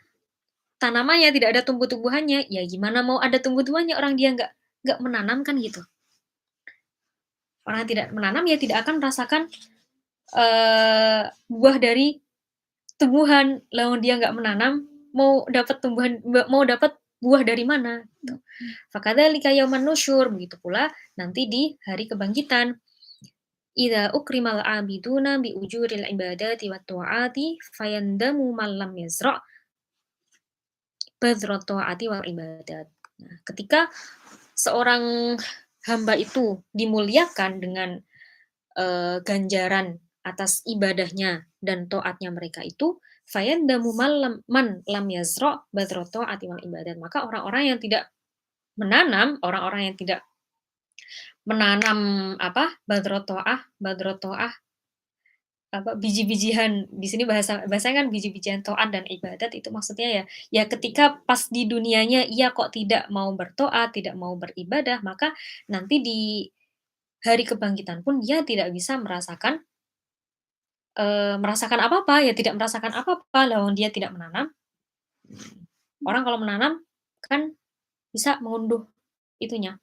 Speaker 1: tanamannya, tidak ada tumbuh-tumbuhannya. Ya gimana mau ada tumbuh-tumbuhannya, orang dia nggak menanam, kan gitu. Orang yang tidak menanam ya tidak akan merasakan buah dari tumbuhan. Lalu dia nggak menanam, mau dapat buah dari mana? Gitu. Fakadzalika yauman nusyur, begitu pula nanti di hari kebangkitan. Idza ukrimal abiduna bi ujuril ibadati wat ta'ati fayandamu man lam yazra' badrat ta'ati wal ibadat. Nah, ketika seorang hamba itu dimuliakan dengan ganjaran atas ibadahnya dan taatnya mereka itu, fayandamu man lam yazra' badrat ta'ati wal ibadat. Maka orang-orang yang tidak menanam, orang-orang yang tidak menanam badrat ta'ah, biji-bijian, di sini bahasanya kan biji-bijian taat dan ibadat, itu maksudnya ya ketika pas di dunianya ia kok tidak mau bertaat, tidak mau beribadah, maka nanti di hari kebangkitan pun dia tidak bisa merasakan apa-apa, ya tidak merasakan apa-apa, lalu dia tidak menanam. Orang kalau menanam kan bisa mengunduh itunya,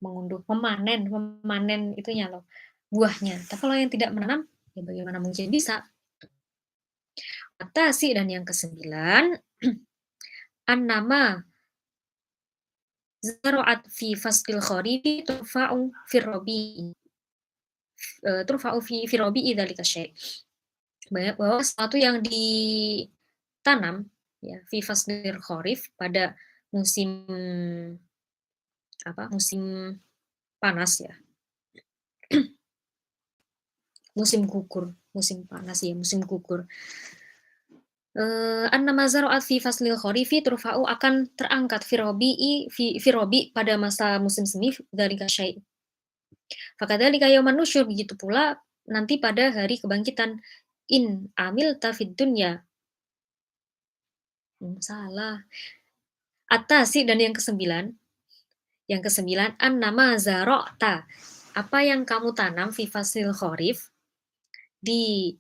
Speaker 1: memanen itunya loh, buahnya. Tapi kalau yang tidak menanam, ya bagaimana mungkin bisa? Atasi, dan yang kesembilan, an-nama zara'at fi faslil kharifi turfa'u fi rabi'i dzalika syai'. Bahwa sesuatu yang ditanam ya fi faslil kharif, pada musim musim panas ya. Musim panas ya, musim gugur. An-nama zara'at fi faslil kharifi turfa'u, akan terangkat fi rabi' pada masa musim semi, dzalika syai'. Fakadzalika yauman nusyur, begitu pula nanti pada hari kebangkitan. In amilta fid dunya. Salah. Atasi, dan yang kesembilan, an-nama zara'ta, apa yang kamu tanam fi faslil kharif, di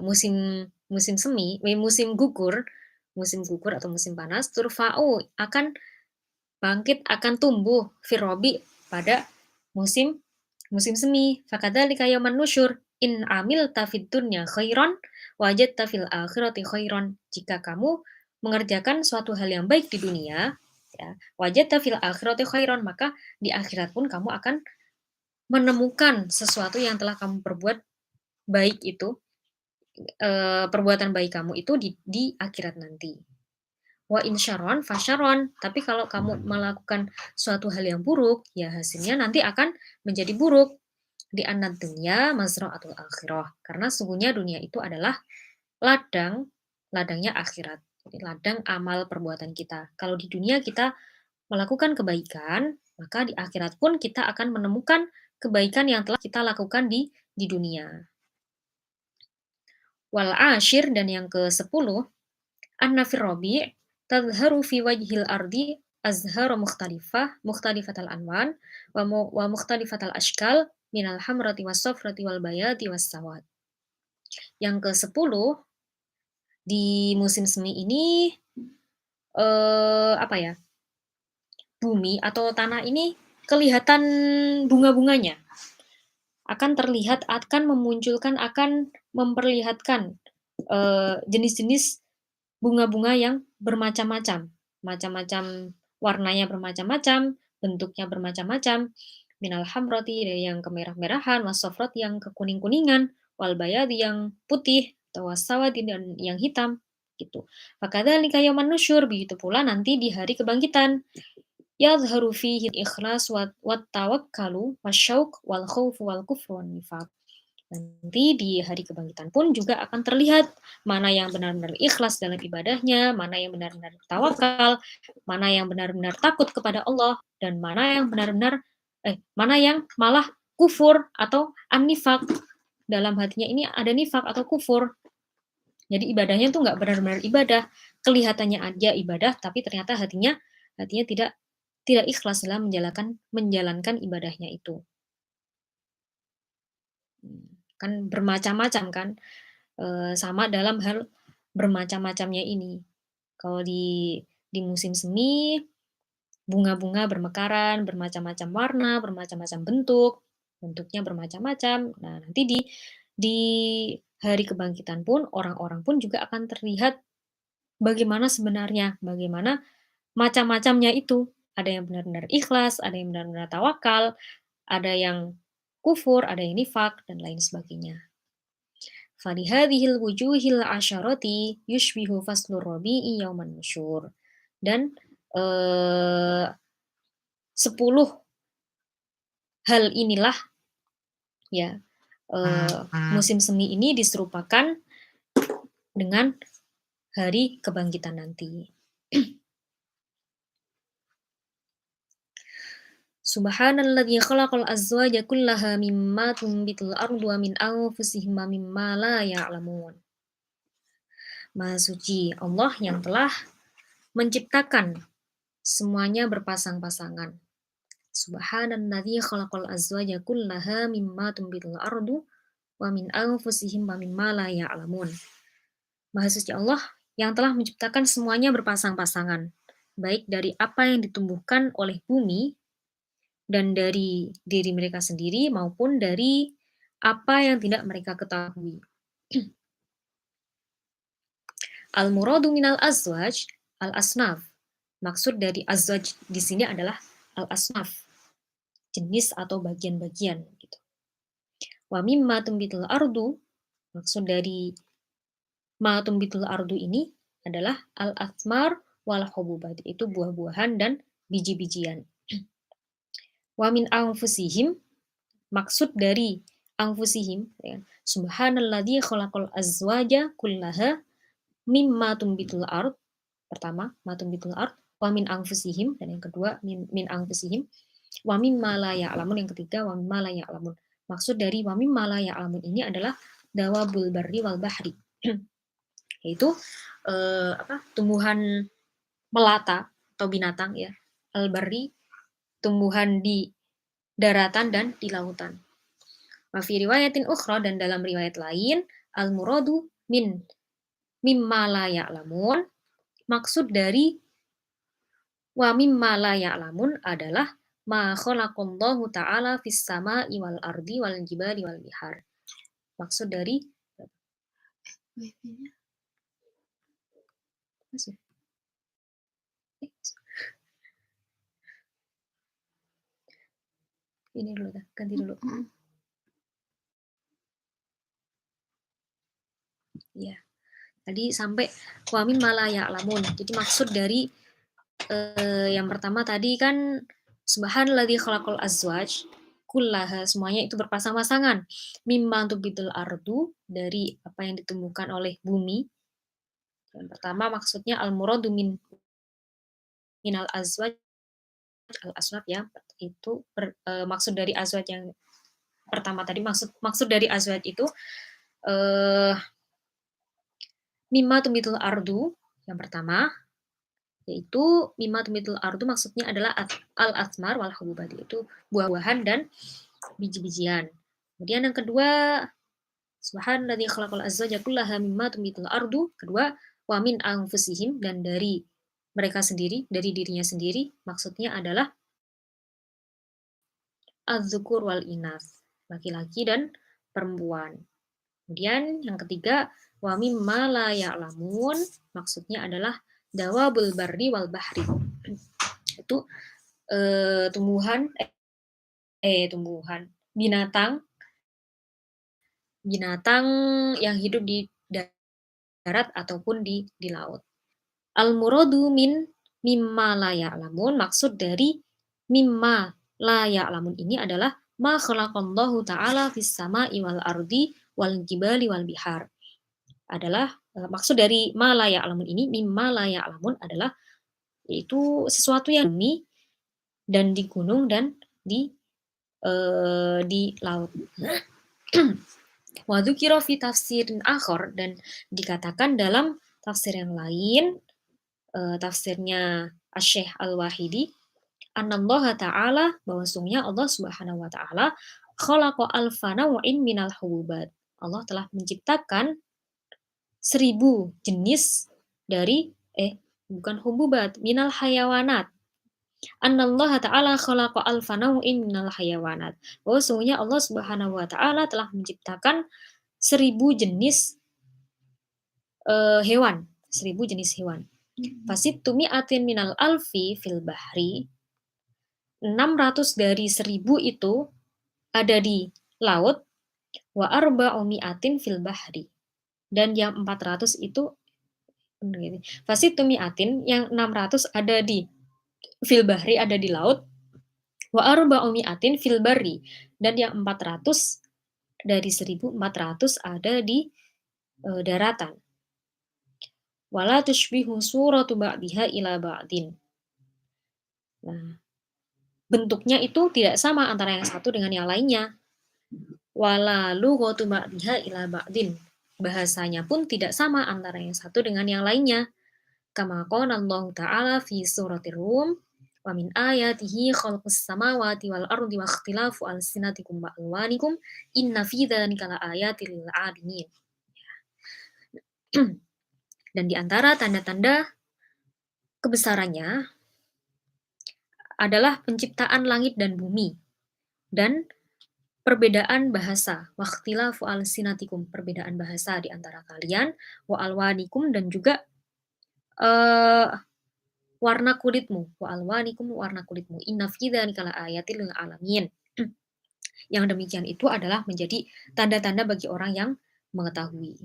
Speaker 1: musim semi, musim gugur atau musim panas, turfa'u, akan bangkit, akan tumbuh, firobi, pada musim semi. Fakadzalika yauman nusyur, in amilta fid dunya khairan wajadta fil akhirati khairan. Jika kamu mengerjakan suatu hal yang baik di dunia, ya, wajadta fil akhirati khairan, maka di akhirat pun kamu akan menemukan sesuatu yang telah kamu perbuat baik itu, perbuatan baik kamu itu di akhirat nanti. Wa in syarron fasyarron. Tapi kalau kamu melakukan suatu hal yang buruk, ya hasilnya nanti akan menjadi buruk. Di annad dunya mazra'atul akhirah. Karena sungguhnya dunia itu adalah ladangnya akhirat. Jadi ladang amal perbuatan kita. Kalau di dunia kita melakukan kebaikan, maka di akhirat pun kita akan menemukan kebaikan yang telah kita lakukan di dunia. Wal ashir, dan yang ke-10, anna fir rabi' tadhharu fi wajhil ardi azhara mukhtalifatal anwan wa mukhtalifatal ashkal minal hamrati was safrati wal bayati was sawad. Yang ke-10, di musim semi ini apa ya? Bumi atau tanah ini kelihatan bunga-bunganya. Akan terlihat, akan memunculkan, akan memperlihatkan jenis-jenis bunga-bunga yang bermacam-macam, macam-macam warnanya, bermacam-macam bentuknya, bermacam-macam, minal hamrati, dari yang kemerah-merahan, wasofrot yang kekuning-kuningan, wal bayadi yang putih, atau wasawadi dan yang hitam, gitu. Fakadzalika yauman nusyur, begitu pula nanti di hari kebangkitan. Yadhharu fihi ikhlas wat tawakkalu wasyauq wal khauf wal kufru wan nifaq. Nanti di hari kebangkitan pun juga akan terlihat mana yang benar-benar ikhlas dalam ibadahnya, mana yang benar-benar tawakal, mana yang benar-benar takut kepada Allah, dan mana yang malah kufur atau an-nifaq. Dalam hatinya ini ada nifak atau kufur. Jadi ibadahnya tuh nggak benar-benar ibadah, kelihatannya aja ibadah, tapi ternyata hatinya tidak ikhlas dalam menjalankan ibadahnya itu. Kan bermacam-macam kan, sama dalam hal bermacam-macamnya ini. Kalau di musim semi, bunga-bunga bermekaran, bermacam-macam warna, bermacam-macam bentuknya bermacam-macam. Nah, nanti di hari kebangkitan pun, orang-orang pun juga akan terlihat bagaimana sebenarnya, bagaimana macam-macamnya itu. Ada yang benar-benar ikhlas, ada yang benar-benar tawakal, ada yang kufur, ada yang nifak, dan lain sebagainya. Falihadhil wujuhil asyarati yushbihu faslur rabi'i yauman nusyur. Dan 10 hal inilah ya, musim semi ini diserupakan dengan hari kebangkitan nanti. Subhanalladzi khalaqal azwaja kullaha mimma tunbitul ardu wa min anfusihim wa mimma la ya'lamun. Maha suci Allah yang telah menciptakan semuanya berpasang-pasangan. Subhanalladzi khalaqal azwaja kullaha mimma tunbitul ardu wa min anfusihim wa mimma la ya'lamun. Maha suci Allah yang telah menciptakan semuanya berpasang-pasangan, baik dari apa yang ditumbuhkan oleh bumi dan dari diri mereka sendiri maupun dari apa yang tidak mereka ketahui. Al-muradu minal azwaj al-asnaf. Maksud dari azwaj di sini adalah al-asnaf, jenis atau bagian-bagian gitu. Wa mimma tumbitul ardu, maksud dari ma tumbitul ardu ini adalah al-athmar wal hububat, itu buah-buahan dan biji-bijian. Wa min anfusihim, maksud dari anfusihim ya, subhanalladzi khalaqal azwaja kullaha mimma tumbitul ard. Pertama, ma tumbitul ard, wa min anfusihim, dan yang kedua min anfusihim, wa mimma la ya'lamun, yang ketiga wa mimma la ya'lamun. Maksud dari wa mimma la ya'lamun ini adalah dawabul barri wal bahri. Yaitu tumbuhan melata atau binatang ya, al-barri, tumbuhan di daratan dan di lautan. Wa fi riwayatin ukhra, dan dalam riwayat lain, al-muradu mimma la ya'lamun, maksud dari wa mimma la ya'lamun adalah ma khalaqallahu ta'ala fis sama'i wal ardi wal jibali wal bihar. Maksud dari ini dulu, ganti dulu. Ya. Tadi sampai wa mimma la ya'lamun. Jadi maksud dari yang pertama tadi kan subhanalladzi khalaqal azwaj kullaha, semuanya itu berpasang-pasangan. Mimma tubitul ardu, dari apa yang ditemukan oleh bumi. Yang pertama maksudnya al muradu minal azwaj al asnaf ya. Itu maksud dari azwaj yang pertama tadi, maksud dari azwaj itu eh mimma tubitul ardu yang pertama, yaitu mimma tumitul ardu maksudnya adalah al-athmar wal hububat, yaitu buah-buahan dan biji-bijian. Kemudian yang kedua, subhanalladzi khalaqal azwaja kullaha mimma tumitul ardu. Kedua, wa min anfusihim, dan dari mereka sendiri, dari dirinya sendiri, maksudnya adalah az-zukur wal inas, laki-laki dan perempuan. Kemudian yang ketiga, wa mimma la ya'lamun, maksudnya adalah dawabul barri wal bahri. Itu tumbuhan binatang yang hidup di darat ataupun di laut. Al muradu mimma la ya'lamun, maksud dari mimma la ya'lamun ini adalah ma khalaqallahu ta'ala fis sama'i wal ardi wal jibali wal bihar. Adalah maksud dari ma la ya'lamun ini, mimma la ya'lamun adalah yaitu sesuatu yang di dan di gunung dan di laut. Wa dzukira fi tafsirin akhar, dan dikatakan dalam tafsir yang lain, tafsirnya Asy-Syaikh Al-Wahidi, anallaha ta'ala, bahwasanya Allah Subhanahu wa taala khalaqa alfa naw'in minal hububat. Allah telah menciptakan 1000 jenis dari bukan hububat, minal hayawanat. Anallaha ta'ala khalaqa alfa naw'in minal hayawanat. Bahwasanya Allah Subhanahu wa taala telah menciptakan 1000 jenis hewan, 1000 jenis hewan. Fasittu mi'atin minal alfi fil bahri, 600 dari 1000 itu ada di laut, wa arba'u mi'atin fil bahri, dan yang 400 itu fasittu mi'atin, yang 600 ada di fil bahri, ada di laut, wa arba'u mi'atin fil barri, dan yang 400 dari 1400 ada di daratan. Wala tushbihu suratu ba'diha ila ba'din. Nah, bentuknya itu tidak sama antara yang satu dengan yang lainnya. Wala lughatu ba'diha ila ba'din. Bahasanya pun tidak sama antara yang satu dengan yang lainnya. Kama qala Allah Ta'ala fi suratir Rum, wa min ayatihi khalqus samawati wal ardi wa ikhtilafu alsinatikum wa alwanikum inna fi dzalika laayatil lil 'alimin. Dan di antara tanda-tanda kebesarannya adalah penciptaan langit dan bumi, dan perbedaan bahasa, waqtilafu alsinatikum, perbedaan bahasa di antara kalian, wa alwanikum, dan juga warna kulitmu, wa alwanikum, warna kulitmu, inna fi dzalika laayatil lil 'alamin. Yang demikian itu adalah menjadi tanda-tanda bagi orang yang mengetahui.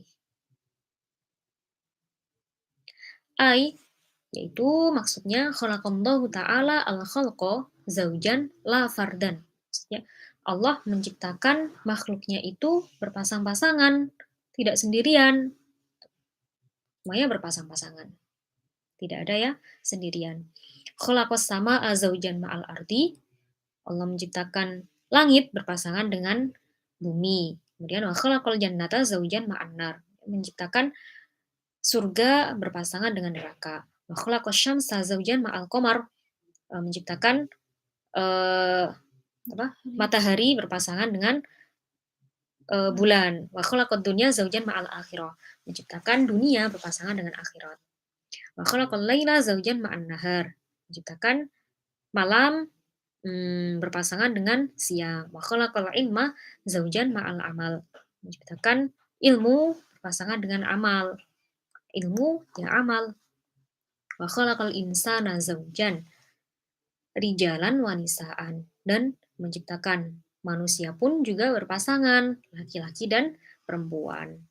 Speaker 1: Yaitu maksudnya khalaqallahu ta'ala al-khalqa zaujan la fardan. Maksudnya Allah menciptakan makhluknya itu berpasang-pasangan, tidak sendirian. Semuanya berpasang-pasangan. Tidak ada ya sendirian. Khalaqas sama azaujan ma'al ardi. Allah menciptakan langit berpasangan dengan bumi. Kemudian wa khalaqal jannata zaujan ma'an nar. Menciptakan surga berpasangan dengan neraka. Wa khalaqas syamsa zaujan ma'al qamar. Menciptakan matahari berpasangan dengan bulan. Wa khalaqad dunya zaujan ma'al akhirah. Menciptakan dunia berpasangan dengan akhirat. Wa khalaqal laila zaujan ma'an nahar. Menciptakan malam berpasangan dengan siang. Wa khalaqal ilma zaujan ma'al amal. Menciptakan ilmu berpasangan dengan amal. Ilmu ya amal. Wa khalaqal insana zaujan rijalan wa nisaan, dan menciptakan manusia pun juga berpasangan, laki-laki dan perempuan.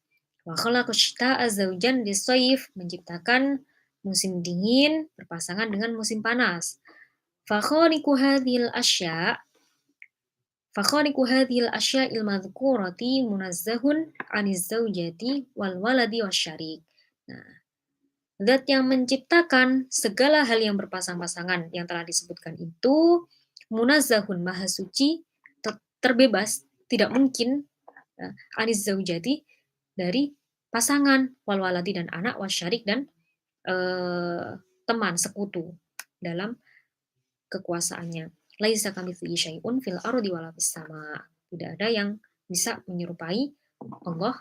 Speaker 1: Wa khalaqash syita'a zaujan lis-shaif, menciptakan musim dingin berpasangan dengan musim panas. Fa khaliqu hadhil asya' fa khaliqu hadhil asya'il madhkurati munazzahun 'aniz zaujati wal waladi wasyarik. Nah, zat yang menciptakan segala hal yang berpasang-pasangan yang telah disebutkan itu munazzahun, maha suci, terbebas, tidak mungkin anis zaujati, dari pasangan, wal waladi dan anak, wasyarik dan teman sekutu dalam kekuasaannya. Laisa kamitslihi syai'un fil ardi wala fis sama. Tidak ada yang bisa menyerupai Allah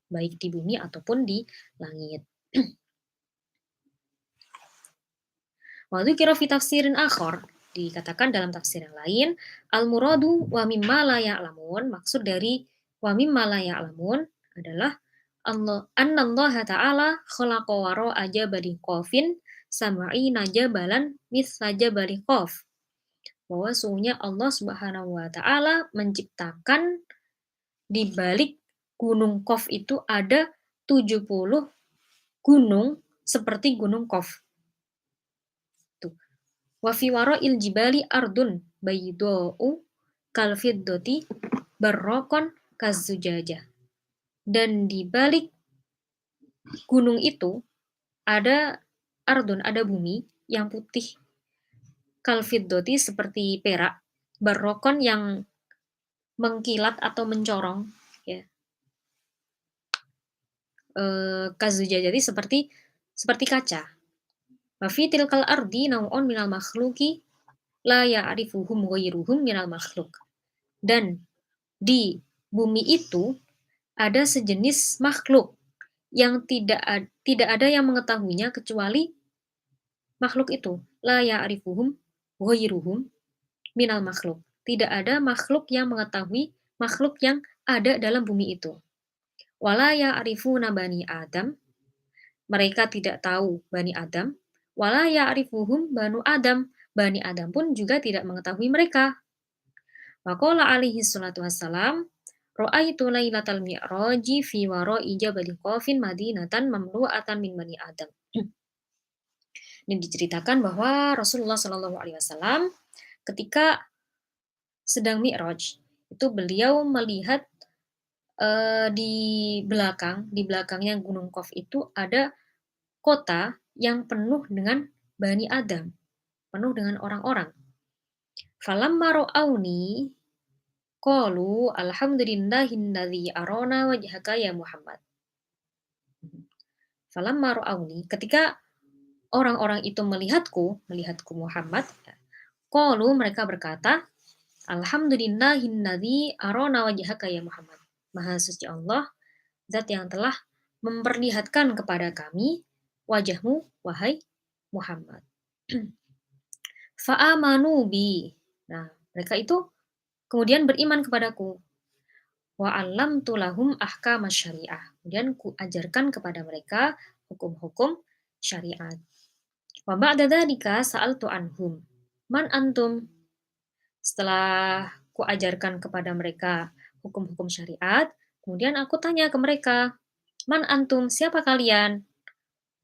Speaker 1: baik di bumi ataupun di langit. Wa dzukira fi tafsirin akhar, dikatakan dalam tafsir yang lain, al-muradu wa mimma la ya'lamun, maksud dari wa mimma la ya'lamun adalah annallaha ta'ala khalaqa wara'a jabalin qafin sam'ina jabalan mithla jabali qaf. Bahwa sungguhnya Allah Subhanahu wa taala menciptakan di balik gunung Qaf itu ada 70 gunung seperti gunung Qaf. Tuh. Wa fi wara'il jibali ardun bayda'u kal fiddati barraqan kazzujajah. Dan di balik gunung itu ada ardun, ada bumi yang putih, kal fiddati seperti perak, barraqan yang mengkilat atau mencorong, ya. Kazzujajati seperti kaca. Wa fi tilkal ardi naw'un minal makhluqi la ya'rifuhum ghairuhum minal makhluk. Dan di bumi itu ada sejenis makhluk yang tidak ada yang mengetahuinya kecuali makhluk itu. La ya'rifuhum ghairuhum minal makhluk. Tidak ada makhluk yang mengetahui makhluk yang ada dalam bumi itu. Wala ya'rifuna bani Adam, mereka tidak tahu Bani Adam. Wala ya'rifuhum banu Adam, Bani Adam pun juga tidak mengetahui mereka. Wa qala alaihi salatu wassalam, ra'aitu lailatal mi'raji fi wara'i jabali qafin madinatan mamlu'atan min Bani Adam. Ini diceritakan bahwa Rasulullah Shallallahu alaihi wasallam ketika sedang Mi'raj, itu beliau melihat di belakangnya Gunung Qaf itu ada kota yang penuh dengan Bani Adam, penuh dengan orang-orang. Falamma ra'auni qalu alhamdulillahilladzi arana wajhaka ya Muhammad. Falamma ra'auni, ketika orang-orang itu melihatku Muhammad, qalu, mereka berkata, alhamdulillahilladzi arana wajhaka ya Muhammad. Maha suci Allah, zat yang telah memperlihatkan kepada kami wajahmu, wahai Muhammad. Fa'amanu bi. Nah, mereka itu kemudian beriman kepadaku. Wa 'allamtu lahum ahkama syariah. Kemudian ku ajarkan kepada mereka hukum-hukum syariat. Wa ba'da dzalika sa'altu anhum, man antum? Setelah ku ajarkan kepada mereka hukum-hukum syariat, kemudian aku tanya ke mereka, man antum, siapa kalian?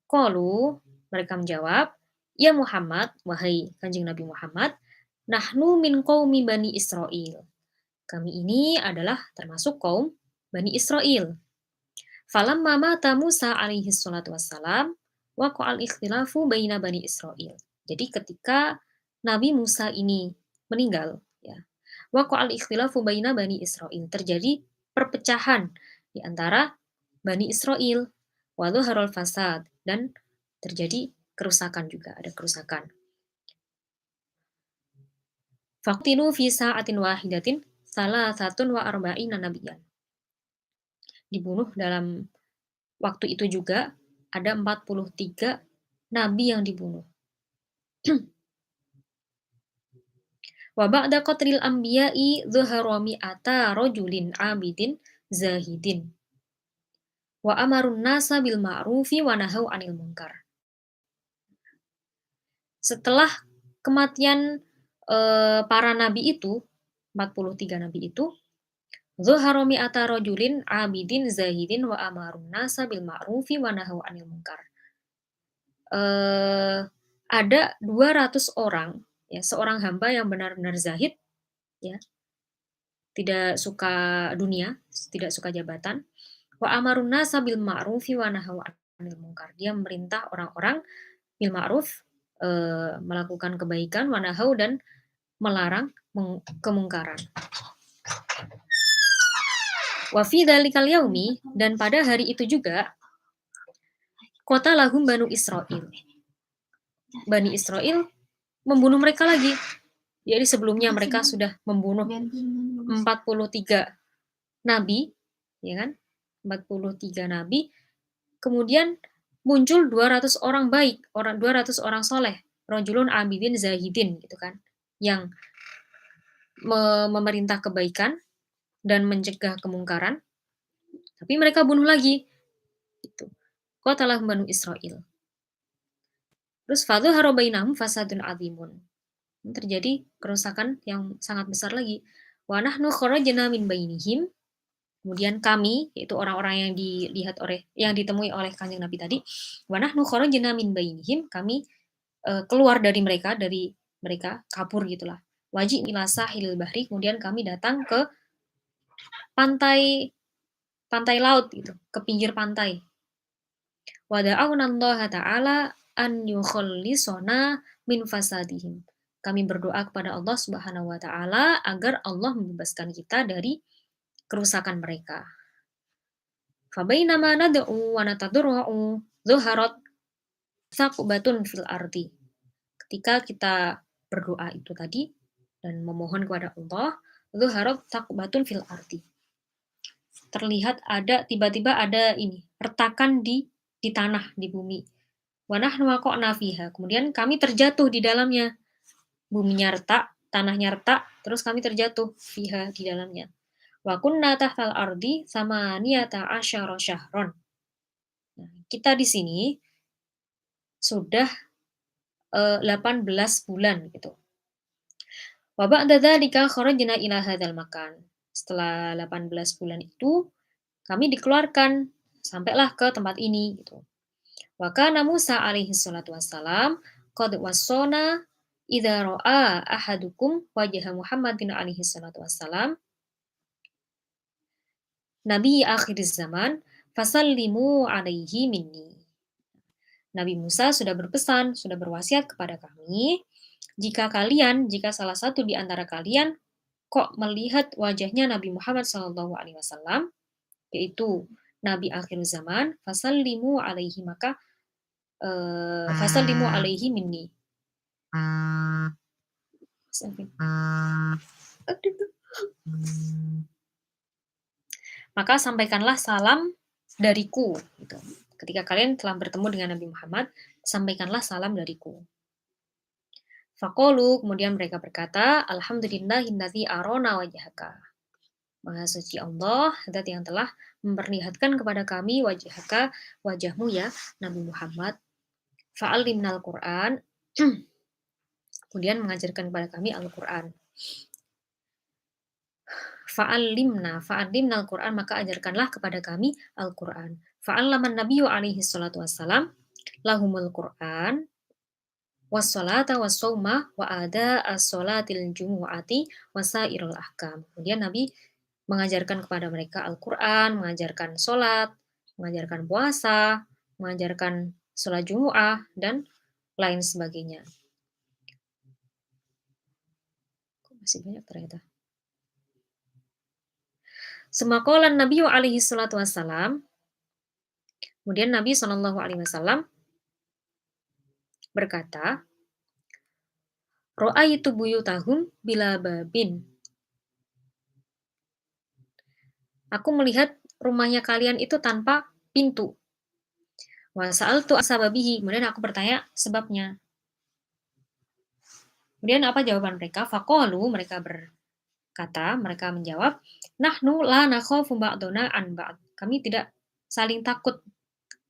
Speaker 1: Qalu, mereka menjawab, ya Muhammad, wahai Kanjeng Nabi Muhammad, nahnu min qaumi Bani Israel. Kami ini adalah termasuk kaum Bani Israel. Falamma mata Musa alaihi salatu wassalam, waqa'al ikhtilafu baina Bani Israel. Jadi ketika Nabi Musa ini meninggal, ya, waqa'al ikhtilafu baina Bani Israel, terjadi perpecahan di antara Bani Israel, wa dhaharul fasad, dan terjadi kerusakan juga, ada kerusakan. Faqtilu fi sa'atin wahidatin salasatun wa arba'ina nabiyan. Dibunuh dalam waktu itu juga ada 43 nabi yang dibunuh. Wa ba'da qatlil anbiya'i dhahara mi'ata rajulin 'abidin zahidin. Wa amarun nasa bil ma'rufi wa nahau 'anil munkar. Setelah kematian para nabi itu, 43 nabi itu, Zuhara mi'ata rajulin 'abidin zahidin wa amarun nasa bil ma'rufi wa nahaw 'anil munkar. Eee, ada 200 orang, ya, seorang hamba yang benar-benar zahid, ya, tidak suka dunia, tidak suka jabatan, wa amarun nasa bil ma'rufi wa nahaw 'anil munkar. Dia memerintah orang-orang bil ma'ruf, melakukan kebaikan, wa nahaw dan melarang kemungkaran. Wa fi dzalikal yaumi, dan pada hari itu juga kota lahum Banu Israil. Bani Israel membunuh mereka lagi. Jadi sebelumnya mereka sudah membunuh 43 nabi, ya kan? 43 nabi. Kemudian muncul 200 orang baik, 200 orang soleh, rajulun abidin zahidin gitu kan, yang memerintah kebaikan dan mencegah kemungkaran, tapi mereka bunuh lagi. Gitu. Qatalah Banu Israil. Terus fadhahara bainahum fasadun azimun. Terjadi kerusakan yang sangat besar lagi. Wa nahnu kharajna min bainihim. Kemudian kami, yaitu orang-orang yang yang ditemui oleh Kanjeng Nabi tadi, wa nahnu kharajna min bainihim, kami keluar dari mereka kabur gitulah. Waji ila sahilil bahri, kemudian kami datang ke pantai laut gitu, ke pinggir pantai. Wa da'awna Allah ta'ala an yukhallisona min fasadihim. Kami berdoa kepada Allah Subhanahu wa taala agar Allah membebaskan kita dari kerusakan mereka. Fabainama nad'u wa natadurru zuharat thaqbatun fil ardi. Ketika kita berdoa itu tadi dan memohon kepada Allah, zuharat thaqbatun fil ardi. Terlihat tiba-tiba ada retakan di tanah, di bumi. Wa nahnu waqa'na fiha. Kemudian kami terjatuh di dalamnya. Buminya retak, tanahnya retak, terus kami terjatuh fiha, di dalamnya. Wa kunna tahtal ardi samaniyata asyara syahron. Nah, kita di sini sudah 18 bulan gitu. Wa ba'da dzalika kharajna ila hadzal makan. Setelah 18 bulan itu kami dikeluarkan sampailah ke tempat ini gitu. Wa kana Musa alaihi salatu wassalam qad wassona idza ra'a ahadukum wajha Muhammadin alaihi salatu wassalam nabi akhiriz zaman fasallimu alaihi minni. Nabi Musa sudah berpesan, sudah berwasiat kepada kami, jika salah satu di antara kalian kok melihat wajahnya Nabi Muhammad SAW, yaitu Nabi akhir zaman, fasallimu alaihi, maka fasallimu alaihi minni. Maka sampaikanlah salam dariku. Gitu. Ketika kalian telah bertemu dengan Nabi Muhammad, sampaikanlah salam dariku. Faqalu, kemudian mereka berkata, Alhamdulillahillazi arona wajhaka. Maha suci Allah, zat yang telah memperlihatkan kepada kami wajhaka, wajahmu ya Nabi Muhammad. Fa'alimnal Qur'an. Kemudian mengajarkan kepada kami Al-Qur'an. Fa'alimnal Qur'an, maka ajarkanlah kepada kami Al-Qur'an. Fa'allaman nabiyyu alaihi salatu wassalam lahumul Qur'an wassalata wassawma wa ada as-salatil jumu'ati wasairul ahkam. Kemudian Nabi mengajarkan kepada mereka Al-Qur'an, mengajarkan sholat, mengajarkan puasa, mengajarkan sholat Jumu'ah, dan lain sebagainya. Kok masih banyak ternyata. Semakolan Nabi alaihi salatu wassalam, kemudian Nabi SAW berkata, Ra'aitu buyutahum bila babin. Aku melihat rumahnya kalian itu tanpa pintu. Wa sa'altu asababihi. Kemudian aku bertanya sebabnya. Kemudian apa jawaban mereka? Faqalu, mereka menjawab, nahnu la nakhafu ba'duna an ba'd. Kami tidak saling takut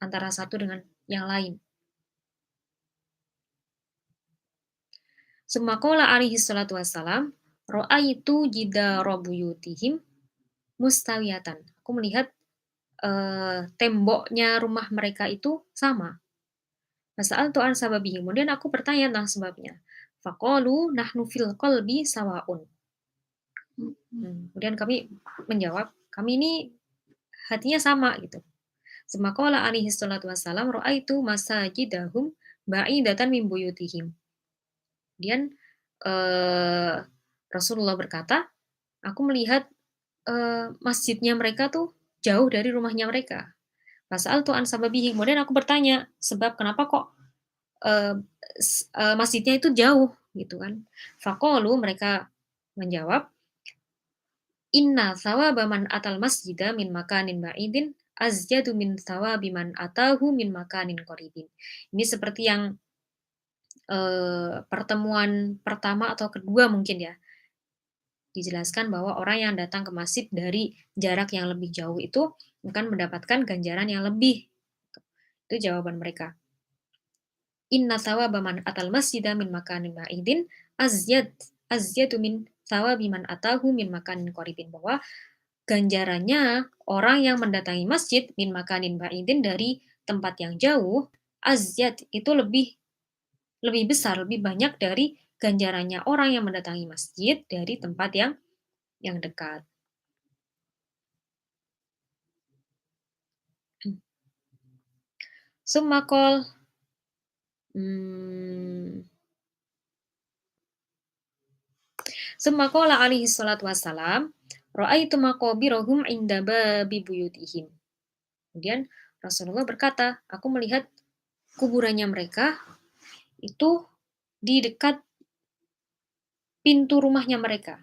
Speaker 1: antara satu dengan yang lain. Summa qala alaihi salatu wassalam, ra'aitu jidara buyutihim mustawiyatan. Aku melihat, temboknya rumah mereka itu sama. Fasa'altu an sababihi, kemudian aku bertanya tentang sebabnya. Faqalu nahnu fil qalbi sawa'un. Kemudian kami menjawab, kami ini hatinya sama gitu. Tsumma qala alaihi salatu wassalam, ra'aitu masajidahum ba'idatan min buyutihim. Kemudian, eee, Rasulullah berkata, aku melihat, masjidnya mereka tuh jauh dari rumahnya mereka. Fasa'altu an sababihi, kemudian aku bertanya, sebab kenapa kok, eee, masjidnya itu jauh gitu kan. Faqalu, mereka menjawab, "Inna thawaba man atal masjida min makanin ba'idin azyadu min thawabi man atahu min makanin qaribin." Ini seperti yang, pertemuan pertama atau kedua mungkin ya, dijelaskan bahwa orang yang datang ke masjid dari jarak yang lebih jauh itu akan mendapatkan ganjaran yang lebih. Itu jawaban mereka. Inna thawaba man atal masjida min makanin ba'idin azyadu min thawabi man atahu min makanin qaribin, bahwa ganjarannya orang yang mendatangi masjid min makanin ba'idin, dari tempat yang jauh, azyad itu lebih lebih besar, lebih banyak dari ganjarannya orang yang mendatangi masjid dari tempat yang dekat. Summa qol, mmm, summa qala alaihi salatu wassalam, ra'aitu maqabirahum inda babi buyutihim. Kemudian Rasulullah berkata, aku melihat kuburannya mereka itu di dekat pintu rumahnya mereka.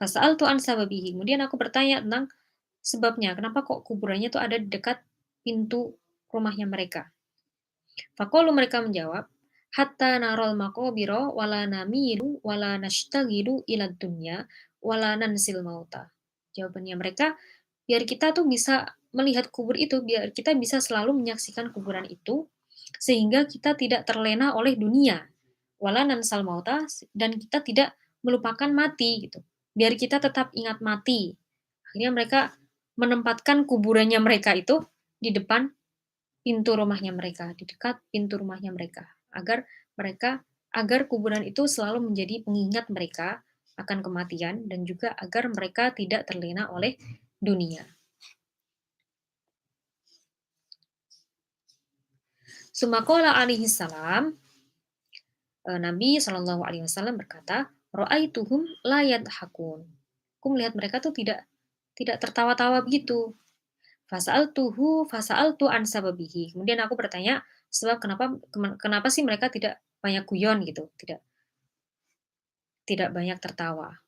Speaker 1: Fasa'altu an sababihi, kemudian aku bertanya tentang sebabnya, kenapa kok kuburannya tuh ada di dekat pintu rumahnya mereka. Faqalu, mereka menjawab, hatta narol maqabira wala namilu wala nashtaghilu ilad dunya wala nansil mauta. Jawabannya mereka, biar kita tuh bisa melihat kubur itu, biar kita bisa selalu menyaksikan kuburan itu, sehingga kita tidak terlena oleh dunia. Wala nansal mauta, dan kita tidak melupakan mati gitu. Biar kita tetap ingat mati. Akhirnya mereka menempatkan kuburannya mereka itu di depan pintu rumahnya mereka, di dekat pintu rumahnya mereka, agar mereka agar kuburan itu selalu menjadi pengingat mereka akan kematian, dan juga agar mereka tidak terlena oleh dunia. Sumakola alaihi salam, Nabi Shallallahu alaihi wasallam berkata, ra'aituhum la yadhakun. Aku melihat mereka tuh tidak tertawa-tawa begitu. Fasa'altu an sababihi. Kemudian aku bertanya, sebab kenapa sih mereka tidak banyak guyon gitu, tidak tidak banyak tertawa.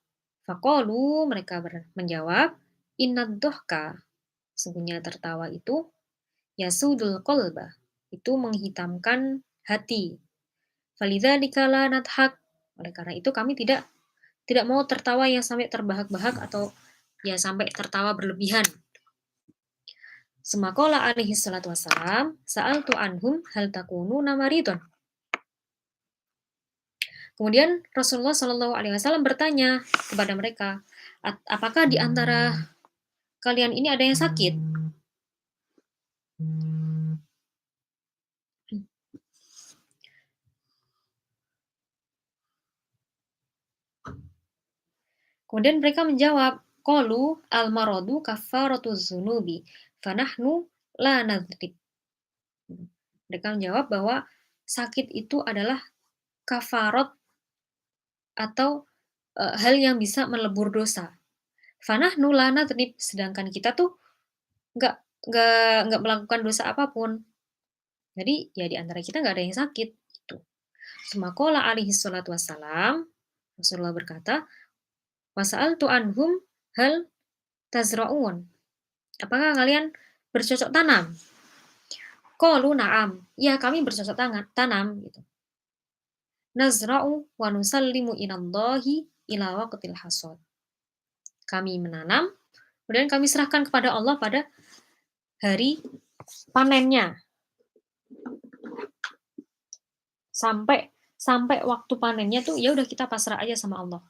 Speaker 1: Faqalu, mereka menjawab, innad dohka, sesungguhnya tertawa itu yasudul qalba, itu menghitamkan hati. Falidzalika la nadhak, oleh karena itu kami tidak mau tertawa yang sampai terbahak-bahak atau ya sampai tertawa berlebihan. Semakola alaihi salatu wassalam, sa'altu anhum hal takununa maridun. Kemudian Rasulullah Shallallahu alaihi wasallam bertanya kepada mereka, apakah di antara kalian ini ada yang sakit? Kemudian mereka menjawab, qalu al-maradu kafaratuz dzunubi, fanahnu la nadrib. Mereka menjawab bahwa sakit itu adalah kafarat atau hal yang bisa melebur dosa. Fanahnu la nadrib, sedangkan kita tuh nggak nggak melakukan dosa apapun. Jadi ya di antara kita nggak ada yang sakit gitu. Semakola alaihi salatu wassalam, Rasulullah berkata, wasa'altu anhum hal tazra'un. Apakah kalian bercocok tanam? Qalu na'am. Ya, kami bercocok tanam gitu. Nazra'u wa nusallimu inallahi ila waqtil hasad. Kami menanam, kemudian kami serahkan kepada Allah pada hari panennya. Sampai waktu panennya tuh ya udah kita pasrah aja sama Allah.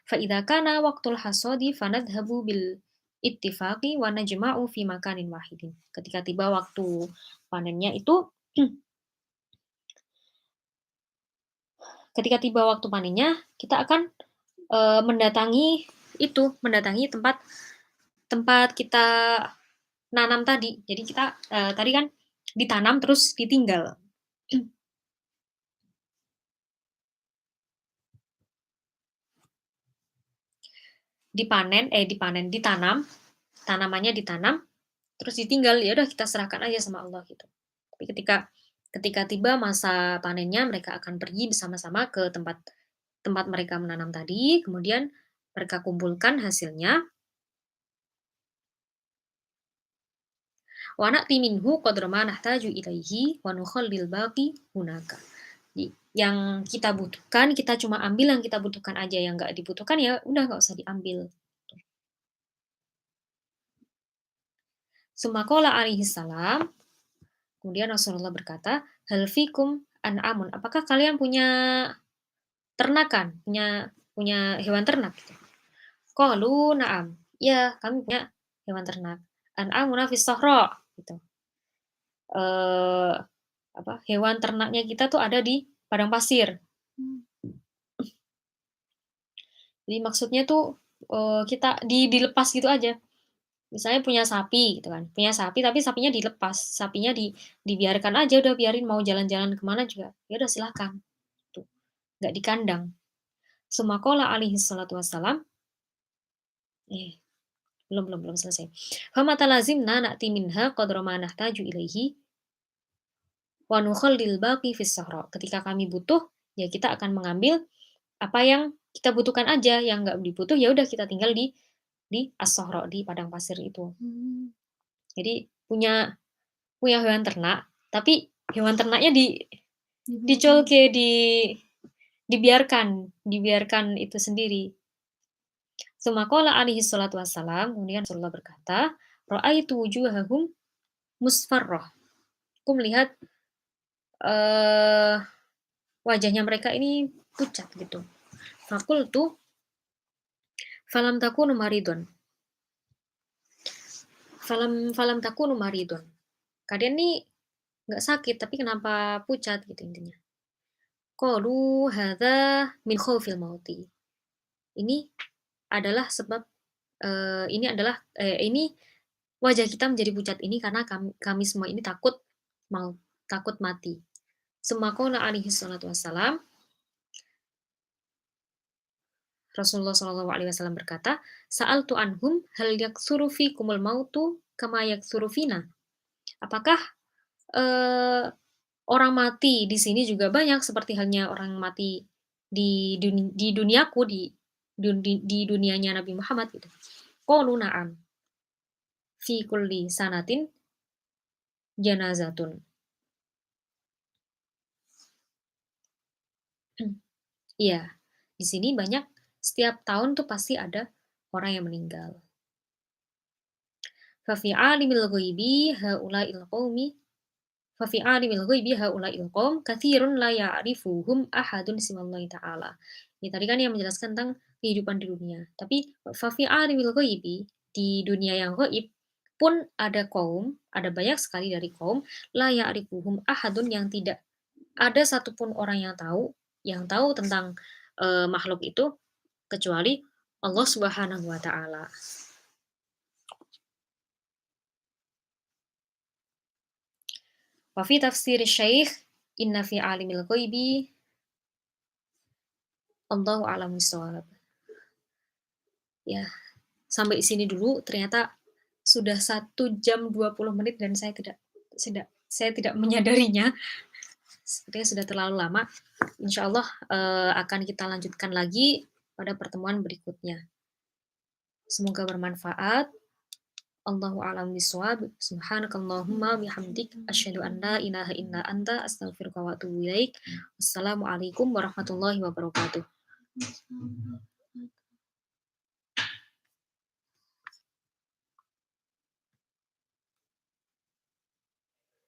Speaker 1: Fa idza kana waqtul hasadi fanadhhabu bil ittifaqi wa najma'u fi makanin wahidin. Ketika tiba waktu panennya itu ketika tiba waktu panennya, kita akan, mendatangi mendatangi tempat tempat kita nanam tadi. Jadi kita, tadi kan ditanam terus ditinggal. Ditanam, tanamannya ditanam, terus ditinggal, ya udah kita serahkan aja sama Allah gitu. Tapi ketika ketika tiba masa panennya, mereka akan pergi bersama-sama ke tempat tempat mereka menanam tadi, kemudian mereka kumpulkan hasilnya, wa na'ti minhu qadra ma nahtaju ilaihi wa nukhallil baqi hunaka. Yang kita butuhkan, kita cuma ambil yang kita butuhkan aja, yang nggak dibutuhkan ya udah nggak usah diambil. Tsumma qala alaihi salam, kemudian Rasulullah berkata, "Hal fikum an'amun?" Apakah kalian punya ternakan, punya punya hewan ternak gitu? Qalu na'am. Ya, kami punya hewan ternak. An'amuna fis sahra gitu. Hewan ternaknya kita tuh ada di padang pasir. Jadi maksudnya tuh, kita dilepas gitu aja. Misalnya punya sapi gitu kan, punya sapi tapi sapinya dilepas, sapinya dibiarkan aja, udah biarin mau jalan-jalan kemana juga, ya udah silahkan, tuh, nggak di kandang. Tsumma qala alaihi salatu wassalam, eh, belum selesai. Famata lazimna na'ti minha qadra ma nahtaju ilaihi wa nukhallil baqi fis sahra. Ketika kami butuh, ya kita akan mengambil apa yang kita butuhkan aja, yang nggak dibutuh ya udah kita tinggal di as-sahra, di padang pasir itu. Jadi punya punya hewan ternak, tapi hewan ternaknya diculke, dibiarkan itu sendiri. Tsumma qala alaihi salatu wassalam, kemudian Rasulullah berkata, "Ra'aitu wujuhahum musfarrah." Aku melihat, eee, wajahnya mereka ini pucat gitu. Faqultu, "Falam takunu maridun." Falam takunu maridun. Kalian nih nggak sakit, tapi kenapa pucat gitu intinya. Qalu hadza min khaufil mauti. Ini adalah sebab ini wajah kita menjadi pucat ini karena kami semua ini takut mati. Tsumma qala alaihi salatu wassalam, Rasulullah Shallallahu alaihi wasallam berkata, "Sa'altu anhum hal yaktsuru fikumul mautu kama yaktsuru fina?" Apakah, eee, orang mati di sini juga banyak seperti halnya orang mati di duniaku, di dunianya Nabi Muhammad gitu. Qalu na'am, fi kulli sanatin janazatun. Iya, di sini banyak, setiap tahun tuh pasti ada orang yang meninggal. Fa fi 'alimil ghaibi haula'il qaumi Fa fi 'alimil ghaibi haula'il qaum katsirun la ya'rifuhum ahadun siwallahi ta'ala. Ini tadi kan yang menjelaskan tentang kehidupan di dunia. Tapi fa fi 'alimil ghaibi, di dunia yang gaib pun ada kaum, ada banyak sekali dari kaum la ya'rifuhum ahadun, yang tidak ada satupun orang yang tahu tentang, makhluk itu kecuali Allah Subhanahu wa taala. Wa fi tafsir Syekh, inna fi 'alimil ghaibi Allahu a'lam bissawab. Ya, sampai di sini dulu, ternyata sudah 1 jam 20 menit dan saya tidak menyadarinya. Sepertinya sudah terlalu lama. Insya Allah akan kita lanjutkan lagi pada pertemuan berikutnya. Semoga bermanfaat. Allahu a'lam bishawab. Subhanakallahumma bihamdik asyhadu an la ilaha illa anta astaghfiruka wa atubu ilaik. Wassalamualaikum warahmatullahi wabarakatuh.